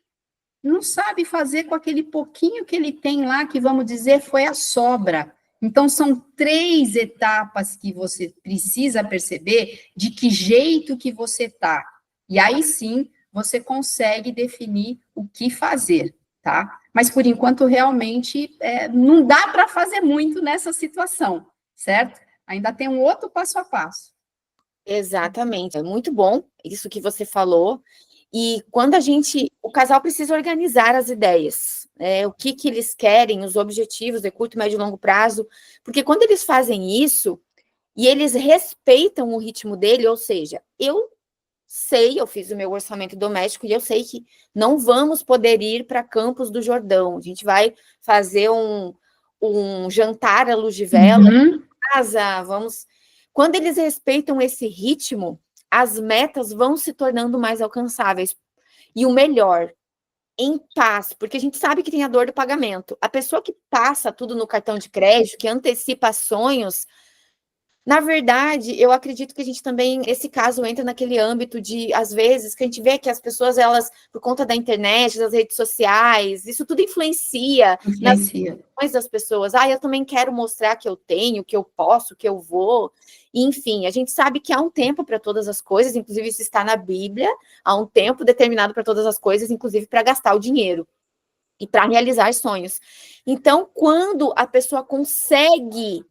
não sabe fazer com aquele pouquinho que ele tem lá, que vamos dizer foi a sobra. Então, são 3 etapas que você precisa perceber de que jeito que você está. E aí sim, você consegue definir o que fazer, tá? Mas, por enquanto, realmente, não dá para fazer muito nessa situação, certo? Ainda tem um outro passo a passo. Exatamente, é muito bom isso que você falou. E quando o casal precisa organizar as ideias, o que eles querem, os objetivos de curto, médio e longo prazo, porque quando eles fazem isso, e eles respeitam o ritmo dele, ou seja, eu fiz o meu orçamento doméstico e eu sei que não vamos poder ir para Campos do Jordão, a gente vai fazer um jantar à luz de vela em casa, vamos... Quando eles respeitam esse ritmo, as metas vão se tornando mais alcançáveis. E o melhor, em paz, porque a gente sabe que tem a dor do pagamento. A pessoa que passa tudo no cartão de crédito, que antecipa sonhos, na verdade, eu acredito que a gente também, esse caso entra naquele âmbito de, às vezes, que a gente vê que as pessoas, elas, por conta da internet, das redes sociais, isso tudo influencia nas ações das pessoas. Eu também quero mostrar que eu tenho, que eu posso, que eu vou. Enfim, a gente sabe que há um tempo para todas as coisas, inclusive isso está na Bíblia, há um tempo determinado para todas as coisas, inclusive para gastar o dinheiro e para realizar sonhos. Então, quando a pessoa consegue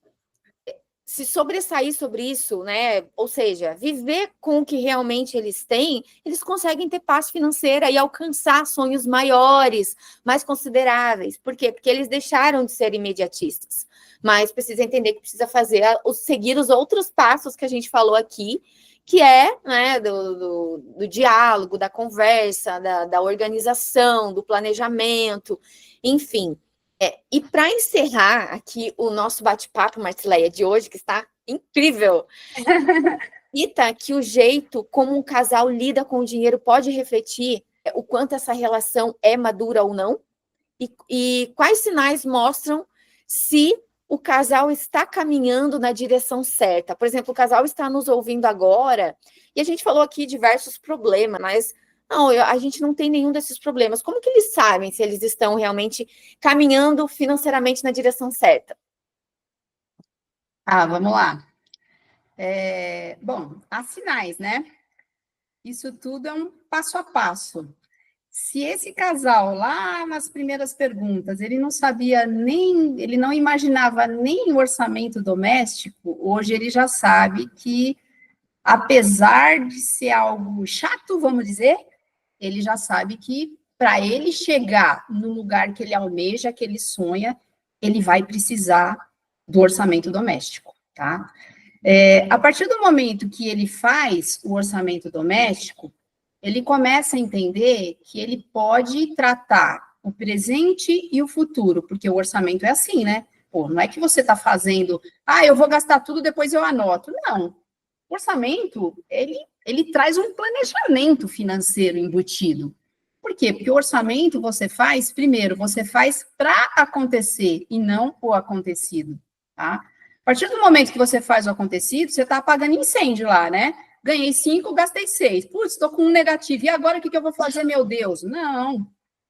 se sobressair sobre isso, né? Ou seja, viver com o que realmente eles têm, eles conseguem ter paz financeira e alcançar sonhos maiores, mais consideráveis. Por quê? Porque eles deixaram de ser imediatistas. Mas precisa entender que precisa seguir os outros passos que a gente falou aqui, que é, né, do diálogo, da conversa, da organização, do planejamento, enfim. E para encerrar aqui o nosso bate-papo, Marcileia, de hoje, que está incrível, acredita que o jeito como um casal lida com o dinheiro pode refletir o quanto essa relação é madura ou não? E quais sinais mostram se o casal está caminhando na direção certa? Por exemplo, o casal está nos ouvindo agora, e a gente falou aqui diversos problemas, mas não, a gente não tem nenhum desses problemas. Como que eles sabem se eles estão realmente caminhando financeiramente na direção certa? Vamos lá. Bom, há sinais, né? Isso tudo é um passo a passo. Se esse casal, lá nas primeiras perguntas, ele não sabia nem, ele não imaginava nem o orçamento doméstico, hoje ele já sabe que, apesar de ser algo chato, vamos dizer, ele já sabe que para ele chegar no lugar que ele almeja, que ele sonha, ele vai precisar do orçamento doméstico, tá? A partir do momento que ele faz o orçamento doméstico, ele começa a entender que ele pode tratar o presente e o futuro, porque o orçamento é assim, né? Pô, não é que você está fazendo, eu vou gastar tudo, depois eu anoto. Não. O orçamento, ele traz um planejamento financeiro embutido. Por quê? Porque o orçamento você faz, primeiro, você faz para acontecer e não o acontecido, tá? A partir do momento que você faz o acontecido, você está apagando incêndio lá, né? Ganhei 5, gastei 6. Putz, estou com um negativo. E agora o que eu vou fazer, meu Deus? Não.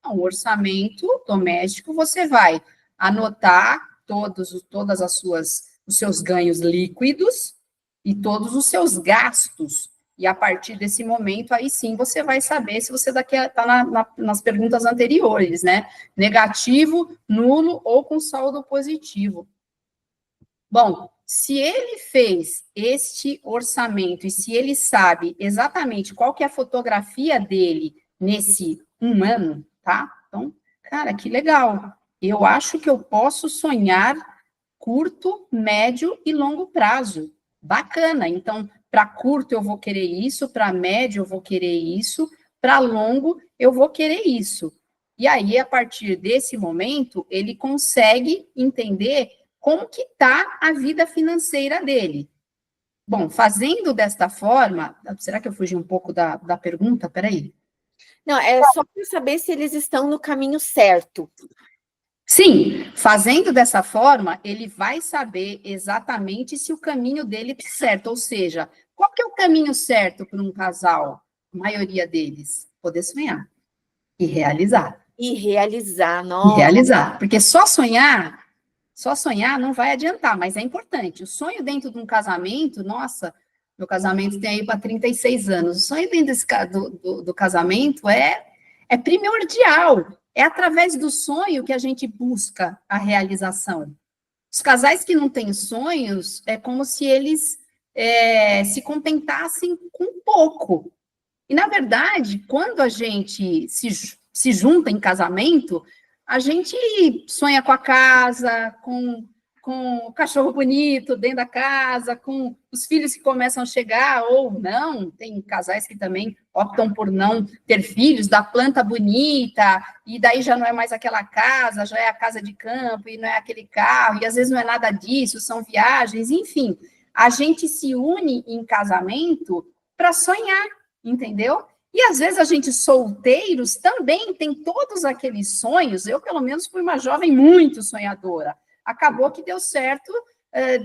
O orçamento doméstico, você vai anotar todas os seus ganhos líquidos e todos os seus gastos. E a partir desse momento, aí sim, você vai saber se você está nas perguntas anteriores, né? Negativo, nulo ou com saldo positivo. Bom, se ele fez este orçamento e se ele sabe exatamente qual que é a fotografia dele nesse um ano, tá? Então, cara, que legal. Eu acho que eu posso sonhar curto, médio e longo prazo. Bacana. Então, para curto eu vou querer isso, para médio eu vou querer isso, para longo eu vou querer isso. E aí, a partir desse momento, ele consegue entender como que está a vida financeira dele. Bom, fazendo desta forma, será que eu fugi um pouco da pergunta? Peraí. Não, é só para saber se eles estão no caminho certo. Sim, fazendo dessa forma, ele vai saber exatamente se o caminho dele é certo, ou seja, qual que é o caminho certo para um casal? A maioria deles, poder sonhar e realizar. E realizar, E nossa. realizar, porque só sonhar não vai adiantar, mas é importante. O sonho dentro de um casamento, nossa, meu casamento tem aí para 36 anos, o sonho dentro do casamento é primordial. É através do sonho que a gente busca a realização. Os casais que não têm sonhos, é como se eles se contentassem com pouco. E, na verdade, quando a gente se junta em casamento, a gente sonha com a casa, com o cachorro bonito dentro da casa, com os filhos que começam a chegar, ou não, tem casais que também optam por não ter filhos, da planta bonita, e daí já não é mais aquela casa, já é a casa de campo, e não é aquele carro, e às vezes não é nada disso, são viagens, enfim. A gente se une em casamento para sonhar, entendeu? E às vezes a gente solteiros também tem todos aqueles sonhos. Eu, pelo menos, fui uma jovem muito sonhadora. Acabou que deu certo,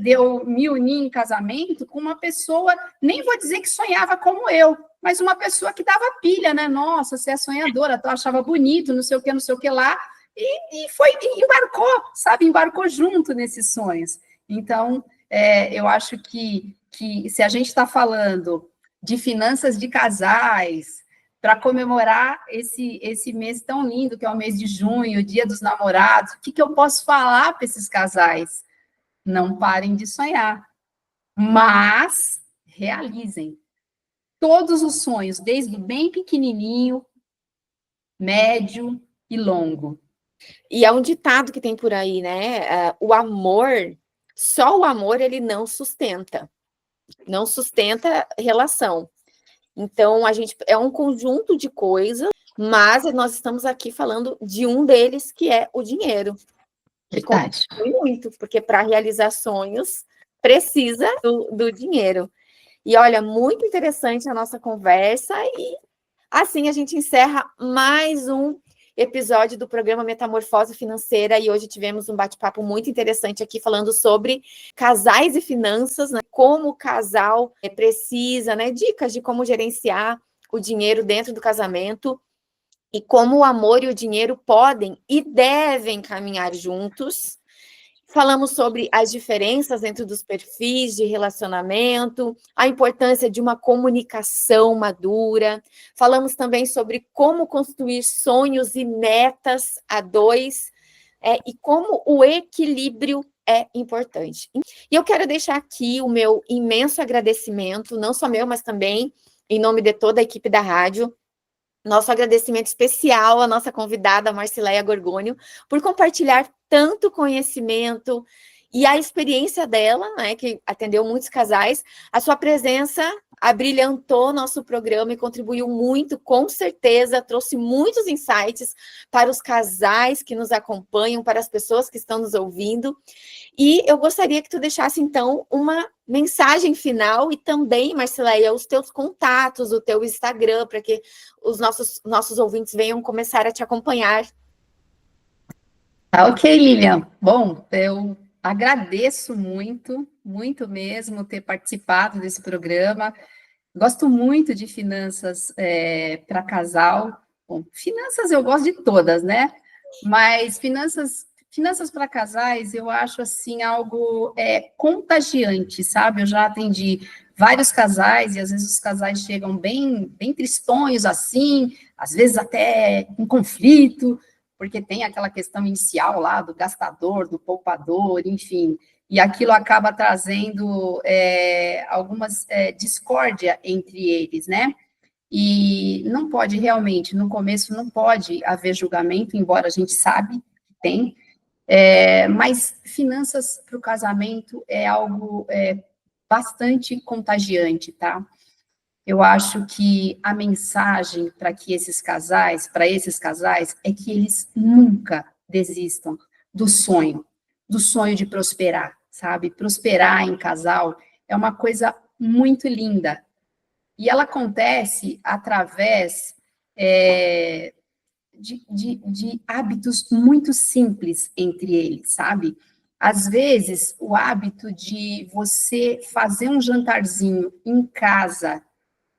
deu me unir em casamento com uma pessoa, nem vou dizer que sonhava como eu, mas uma pessoa que dava pilha, né? Nossa, você é sonhadora, tu achava bonito, não sei o que lá, e embarcou, sabe? Embarcou junto nesses sonhos. Então, eu acho que se a gente está falando de finanças de casais, para comemorar esse mês tão lindo, que é o mês de junho, o Dia dos Namorados, o que eu posso falar para esses casais? Não parem de sonhar, mas realizem todos os sonhos, desde o bem pequenininho, médio e longo. E é um ditado que tem por aí, né? O amor, só o amor, ele não sustenta relação. Então, a gente é um conjunto de coisas, mas nós estamos aqui falando de um deles, que é o dinheiro. Que contribui muito, porque para realizar sonhos precisa do dinheiro. E olha, muito interessante a nossa conversa, e assim a gente encerra mais um episódio do programa Metamorfose Financeira, e hoje tivemos um bate-papo muito interessante aqui falando sobre casais e finanças, né? Como o casal precisa, né? Dicas de como gerenciar o dinheiro dentro do casamento e como o amor e o dinheiro podem e devem caminhar juntos. Falamos sobre as diferenças dentro dos perfis de relacionamento, a importância de uma comunicação madura. Falamos também sobre como construir sonhos e metas a dois, e como o equilíbrio é importante. E eu quero deixar aqui o meu imenso agradecimento, não só meu, mas também em nome de toda a equipe da rádio. Nosso agradecimento especial à nossa convidada, Marcileia Gorgônio, por compartilhar tanto conhecimento e a experiência dela, né, que atendeu muitos casais. A sua presença abrilhantou nosso programa e contribuiu muito, com certeza, trouxe muitos insights para os casais que nos acompanham, para as pessoas que estão nos ouvindo. E eu gostaria que tu deixasse, então, uma mensagem final e também, Marceleia, os teus contatos, o teu Instagram, para que os nossos ouvintes venham começar a te acompanhar. Tá, ok, Lilian. Bom, eu agradeço muito, muito mesmo ter participado desse programa. Gosto muito de finanças para casal. Bom, finanças eu gosto de todas, né? Mas finanças para casais eu acho assim algo contagiante, sabe? Eu já atendi vários casais e às vezes os casais chegam bem, bem tristonhos assim, às vezes até em conflito, porque tem aquela questão inicial lá do gastador, do poupador, enfim, e aquilo acaba trazendo algumas discórdia entre eles, né? E não pode realmente, no começo não pode haver julgamento, embora a gente sabe que tem, mas finanças para o casamento é algo bastante contagiante, tá? Eu acho que a mensagem para esses casais, é que eles nunca desistam do sonho de prosperar, sabe? Prosperar em casal é uma coisa muito linda. E ela acontece através de hábitos muito simples entre eles, sabe? Às vezes, o hábito de você fazer um jantarzinho em casa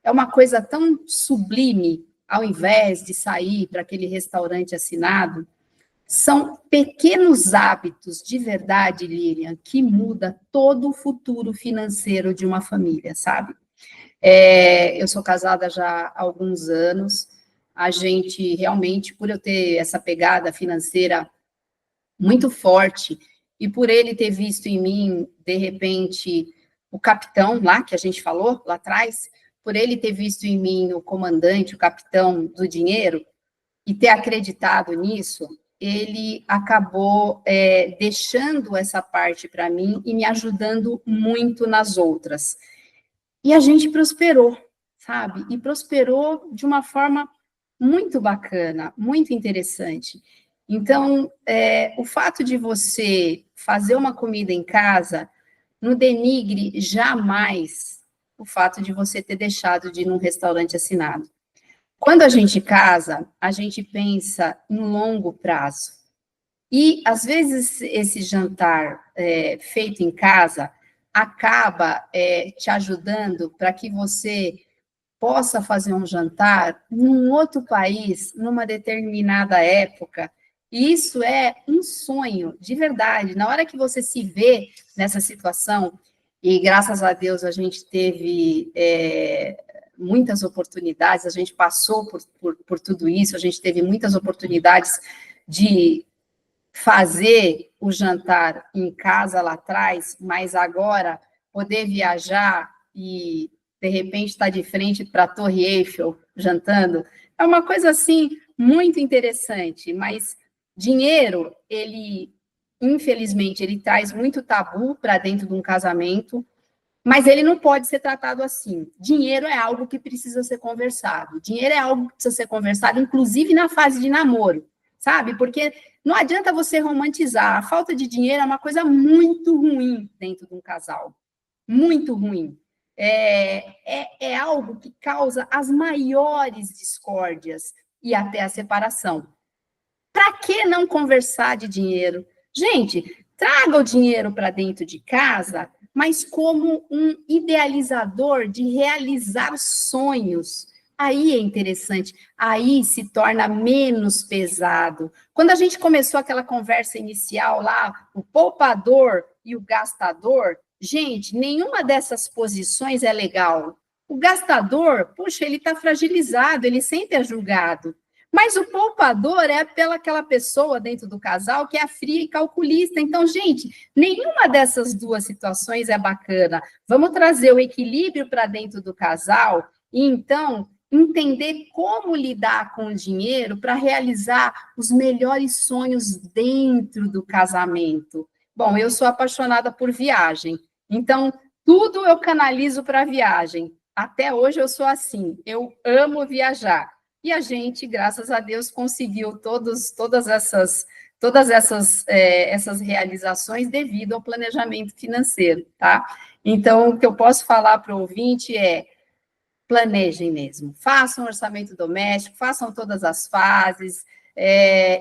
é uma coisa tão sublime, ao invés de sair para aquele restaurante assinado, são pequenos hábitos de verdade, Lilian, que muda todo o futuro financeiro de uma família, sabe? Eu sou casada já há alguns anos, a gente realmente, por eu ter essa pegada financeira muito forte, e por ele ter visto em mim, de repente, o capitão lá, que a gente falou lá atrás, por ele ter visto em mim o comandante, o capitão do dinheiro, e ter acreditado nisso, ele acabou deixando essa parte para mim e me ajudando muito nas outras. E a gente prosperou, sabe? E prosperou de uma forma muito bacana, muito interessante. Então, o fato de você fazer uma comida em casa não denigre jamais o fato de você ter deixado de ir num restaurante assinado. Quando a gente casa, a gente pensa em longo prazo. E, às vezes, esse jantar feito em casa acaba te ajudando para que você possa fazer um jantar num outro país, numa determinada época. E isso é um sonho, de verdade. Na hora que você se vê nessa situação, e graças a Deus a gente teve muitas oportunidades, a gente passou por tudo isso, a gente teve muitas oportunidades de fazer o jantar em casa lá atrás, mas agora poder viajar e, de repente, estar de frente para a Torre Eiffel jantando, é uma coisa, assim, muito interessante, mas dinheiro, infelizmente, ele traz muito tabu para dentro de um casamento, mas ele não pode ser tratado assim. Dinheiro é algo que precisa ser conversado. Dinheiro é algo que precisa ser conversado, inclusive na fase de namoro, sabe? Porque não adianta você romantizar. A falta de dinheiro é uma coisa muito ruim dentro de um casal. Muito ruim. É algo que causa as maiores discórdias e até a separação. Para que não conversar de dinheiro? Gente, traga o dinheiro para dentro de casa, mas como um idealizador de realizar sonhos. Aí é interessante, aí se torna menos pesado. Quando a gente começou aquela conversa inicial lá, o poupador e o gastador, gente, nenhuma dessas posições é legal. O gastador, puxa, ele está fragilizado, ele sempre é julgado. Mas o poupador é aquela pessoa dentro do casal que é fria e calculista. Então, gente, nenhuma dessas duas situações é bacana. Vamos trazer o equilíbrio para dentro do casal e, então, entender como lidar com o dinheiro para realizar os melhores sonhos dentro do casamento. Bom, eu sou apaixonada por viagem, então tudo eu canalizo para a viagem. até hoje eu sou assim, eu amo viajar. E a gente, graças a Deus, conseguiu essas realizações devido ao planejamento financeiro, tá? Então, o que eu posso falar para o ouvinte é: planejem mesmo, façam um orçamento doméstico, façam todas as fases,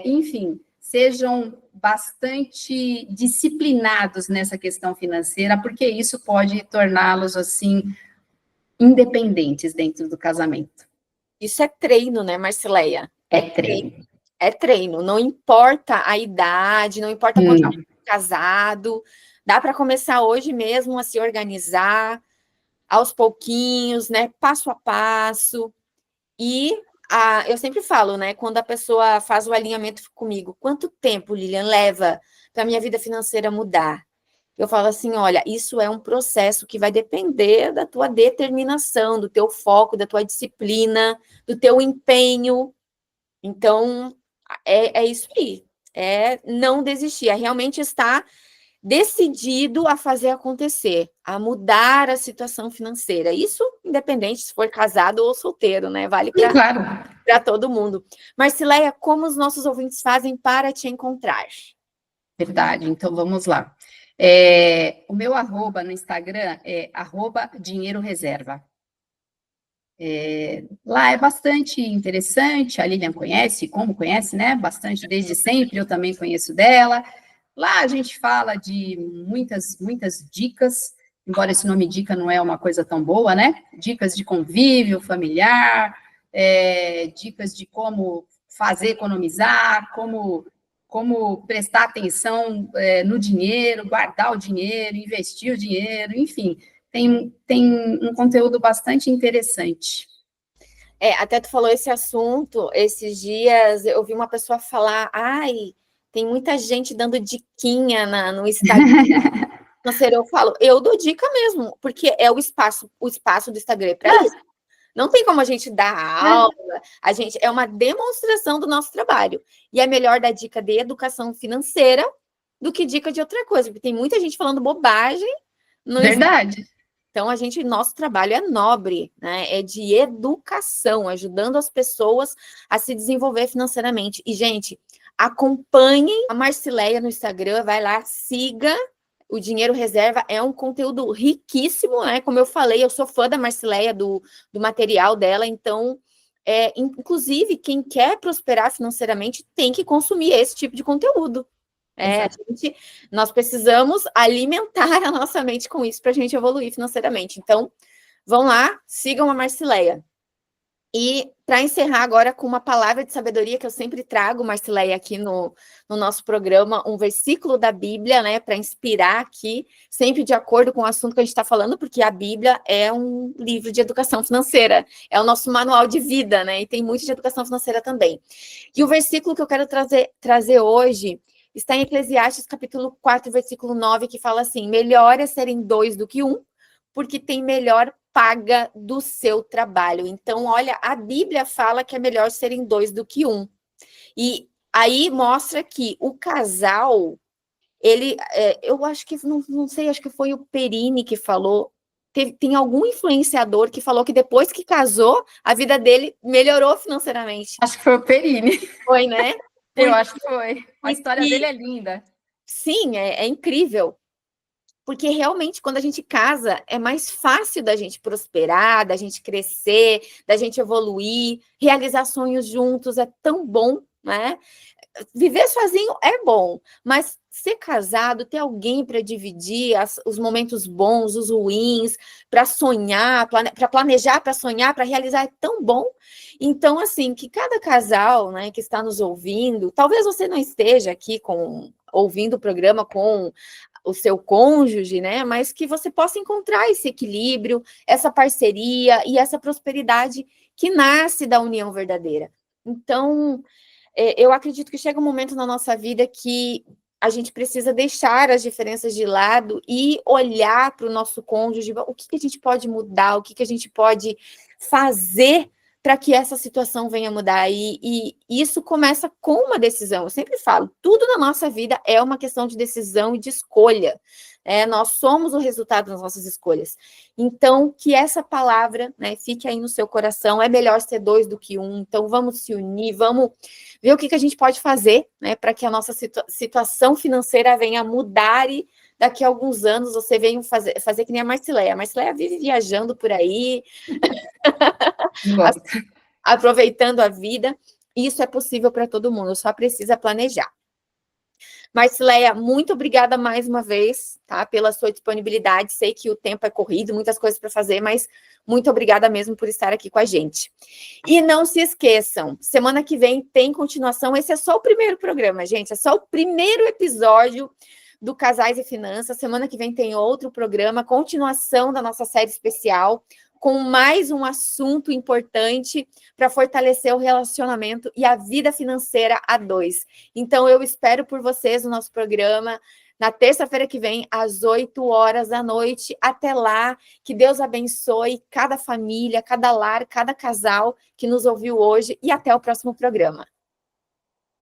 enfim, sejam bastante disciplinados nessa questão financeira, porque isso pode torná-los, assim, independentes dentro do casamento. Isso é treino, né, Marcileia? É treino. É treino, não importa a idade, não importa quanto tempo casado, dá para começar hoje mesmo a se organizar, aos pouquinhos, né, passo a passo. E eu sempre falo, né, quando a pessoa faz o alinhamento comigo, quanto tempo, Lilian, leva para a minha vida financeira mudar? Eu falo assim, olha, isso é um processo que vai depender da tua determinação, do teu foco, da tua disciplina, do teu empenho. Então, é isso aí. É não desistir, é realmente estar decidido a fazer acontecer, a mudar a situação financeira. Isso independente se for casado ou solteiro, né? Vale para Claro. todo mundo. Marcileia, como os nossos ouvintes fazem para te encontrar? Verdade, então vamos lá. O meu arroba no Instagram é @dinheiroreserva. Lá é bastante interessante, a Lilian conhece, como conhece, né? Bastante desde sempre, eu também conheço dela. Lá a gente fala de muitas dicas, embora esse nome dica não é uma coisa tão boa, né? Dicas de convívio familiar, dicas de como fazer economizar, como prestar atenção no dinheiro, guardar o dinheiro, investir o dinheiro, enfim, tem um conteúdo bastante interessante. Até tu falou esse assunto, esses dias eu vi uma pessoa falar, ai, tem muita gente dando diquinha no Instagram. Eu falo, eu dou dica mesmo, porque é o espaço do Instagram para isso. Não tem como a gente dar aula, é uma demonstração do nosso trabalho. E é melhor dar dica de educação financeira do que dica de outra coisa, porque tem muita gente falando bobagem no Instagram. Verdade. Então, nosso trabalho é nobre, né? É de educação, ajudando as pessoas a se desenvolver financeiramente. E, gente, acompanhem a Marcileia no Instagram, vai lá, siga. O Dinheiro Reserva é um conteúdo riquíssimo, né? Como eu falei, eu sou fã da Marcileia, do material dela, então, inclusive, quem quer prosperar financeiramente tem que consumir esse tipo de conteúdo. Nós precisamos alimentar a nossa mente com isso para a gente evoluir financeiramente. Então, vão lá, sigam a Marcileia. E para encerrar agora com uma palavra de sabedoria que eu sempre trago, Marcileia, aqui no nosso programa, um versículo da Bíblia, né, para inspirar aqui, sempre de acordo com o assunto que a gente está falando, porque a Bíblia é um livro de educação financeira, é o nosso manual de vida, né, e tem muito de educação financeira também. E o versículo que eu quero trazer hoje está em Eclesiastes, capítulo 4, versículo 9, que fala assim: melhor é serem dois do que um, porque tem melhor paga do seu trabalho. Então, olha, a Bíblia fala que é melhor serem dois do que um. E aí mostra que o casal, eu acho que, não sei, acho que foi o Perini que falou, tem algum influenciador que falou que depois que casou, a vida dele melhorou financeiramente. Acho que foi o Perini. Foi, né? Eu acho que foi. A história dele é linda. Sim, é incrível. Porque realmente, quando a gente casa, é mais fácil da gente prosperar, da gente crescer, da gente evoluir, realizar sonhos juntos é tão bom, né? Viver sozinho é bom, mas ser casado, ter alguém para dividir os momentos bons, os ruins, para sonhar, para planejar, para sonhar, para realizar, é tão bom. Então, assim, que cada casal, né, que está nos ouvindo, talvez você não esteja aqui ouvindo o programa com o seu cônjuge, né? Mas que você possa encontrar esse equilíbrio, essa parceria e essa prosperidade que nasce da união verdadeira. Então, eu acredito que chega um momento na nossa vida que a gente precisa deixar as diferenças de lado e olhar para o nosso cônjuge, o que a gente pode mudar, o que a gente pode fazer para que essa situação venha mudar. E isso começa com uma decisão. Eu sempre falo, tudo na nossa vida é uma questão de decisão e de escolha. Nós somos o resultado das nossas escolhas. Então, que essa palavra, né, fique aí no seu coração. É melhor ser 2 do que 1. Então, vamos se unir, vamos ver o que a gente pode fazer, né, para que a nossa situação financeira venha a mudar e daqui a alguns anos você venha fazer que nem a Marcileia. A Marcileia vive viajando por aí, aproveitando a vida. Isso é possível para todo mundo, só precisa planejar. Marcileia, muito obrigada mais uma vez, tá, pela sua disponibilidade. Sei que o tempo é corrido, muitas coisas para fazer, mas muito obrigada mesmo por estar aqui com a gente. E não se esqueçam, semana que vem tem continuação. Esse é só o primeiro programa, gente, é só o primeiro episódio do Casais e Finanças. Semana que vem tem outro programa, continuação da nossa série especial, com mais um assunto importante para fortalecer o relacionamento e a vida financeira a 2. Então, eu espero por vocês no nosso programa, na terça-feira que vem, às 8 horas da noite. Até lá, que Deus abençoe cada família, cada lar, cada casal que nos ouviu hoje, e até o próximo programa.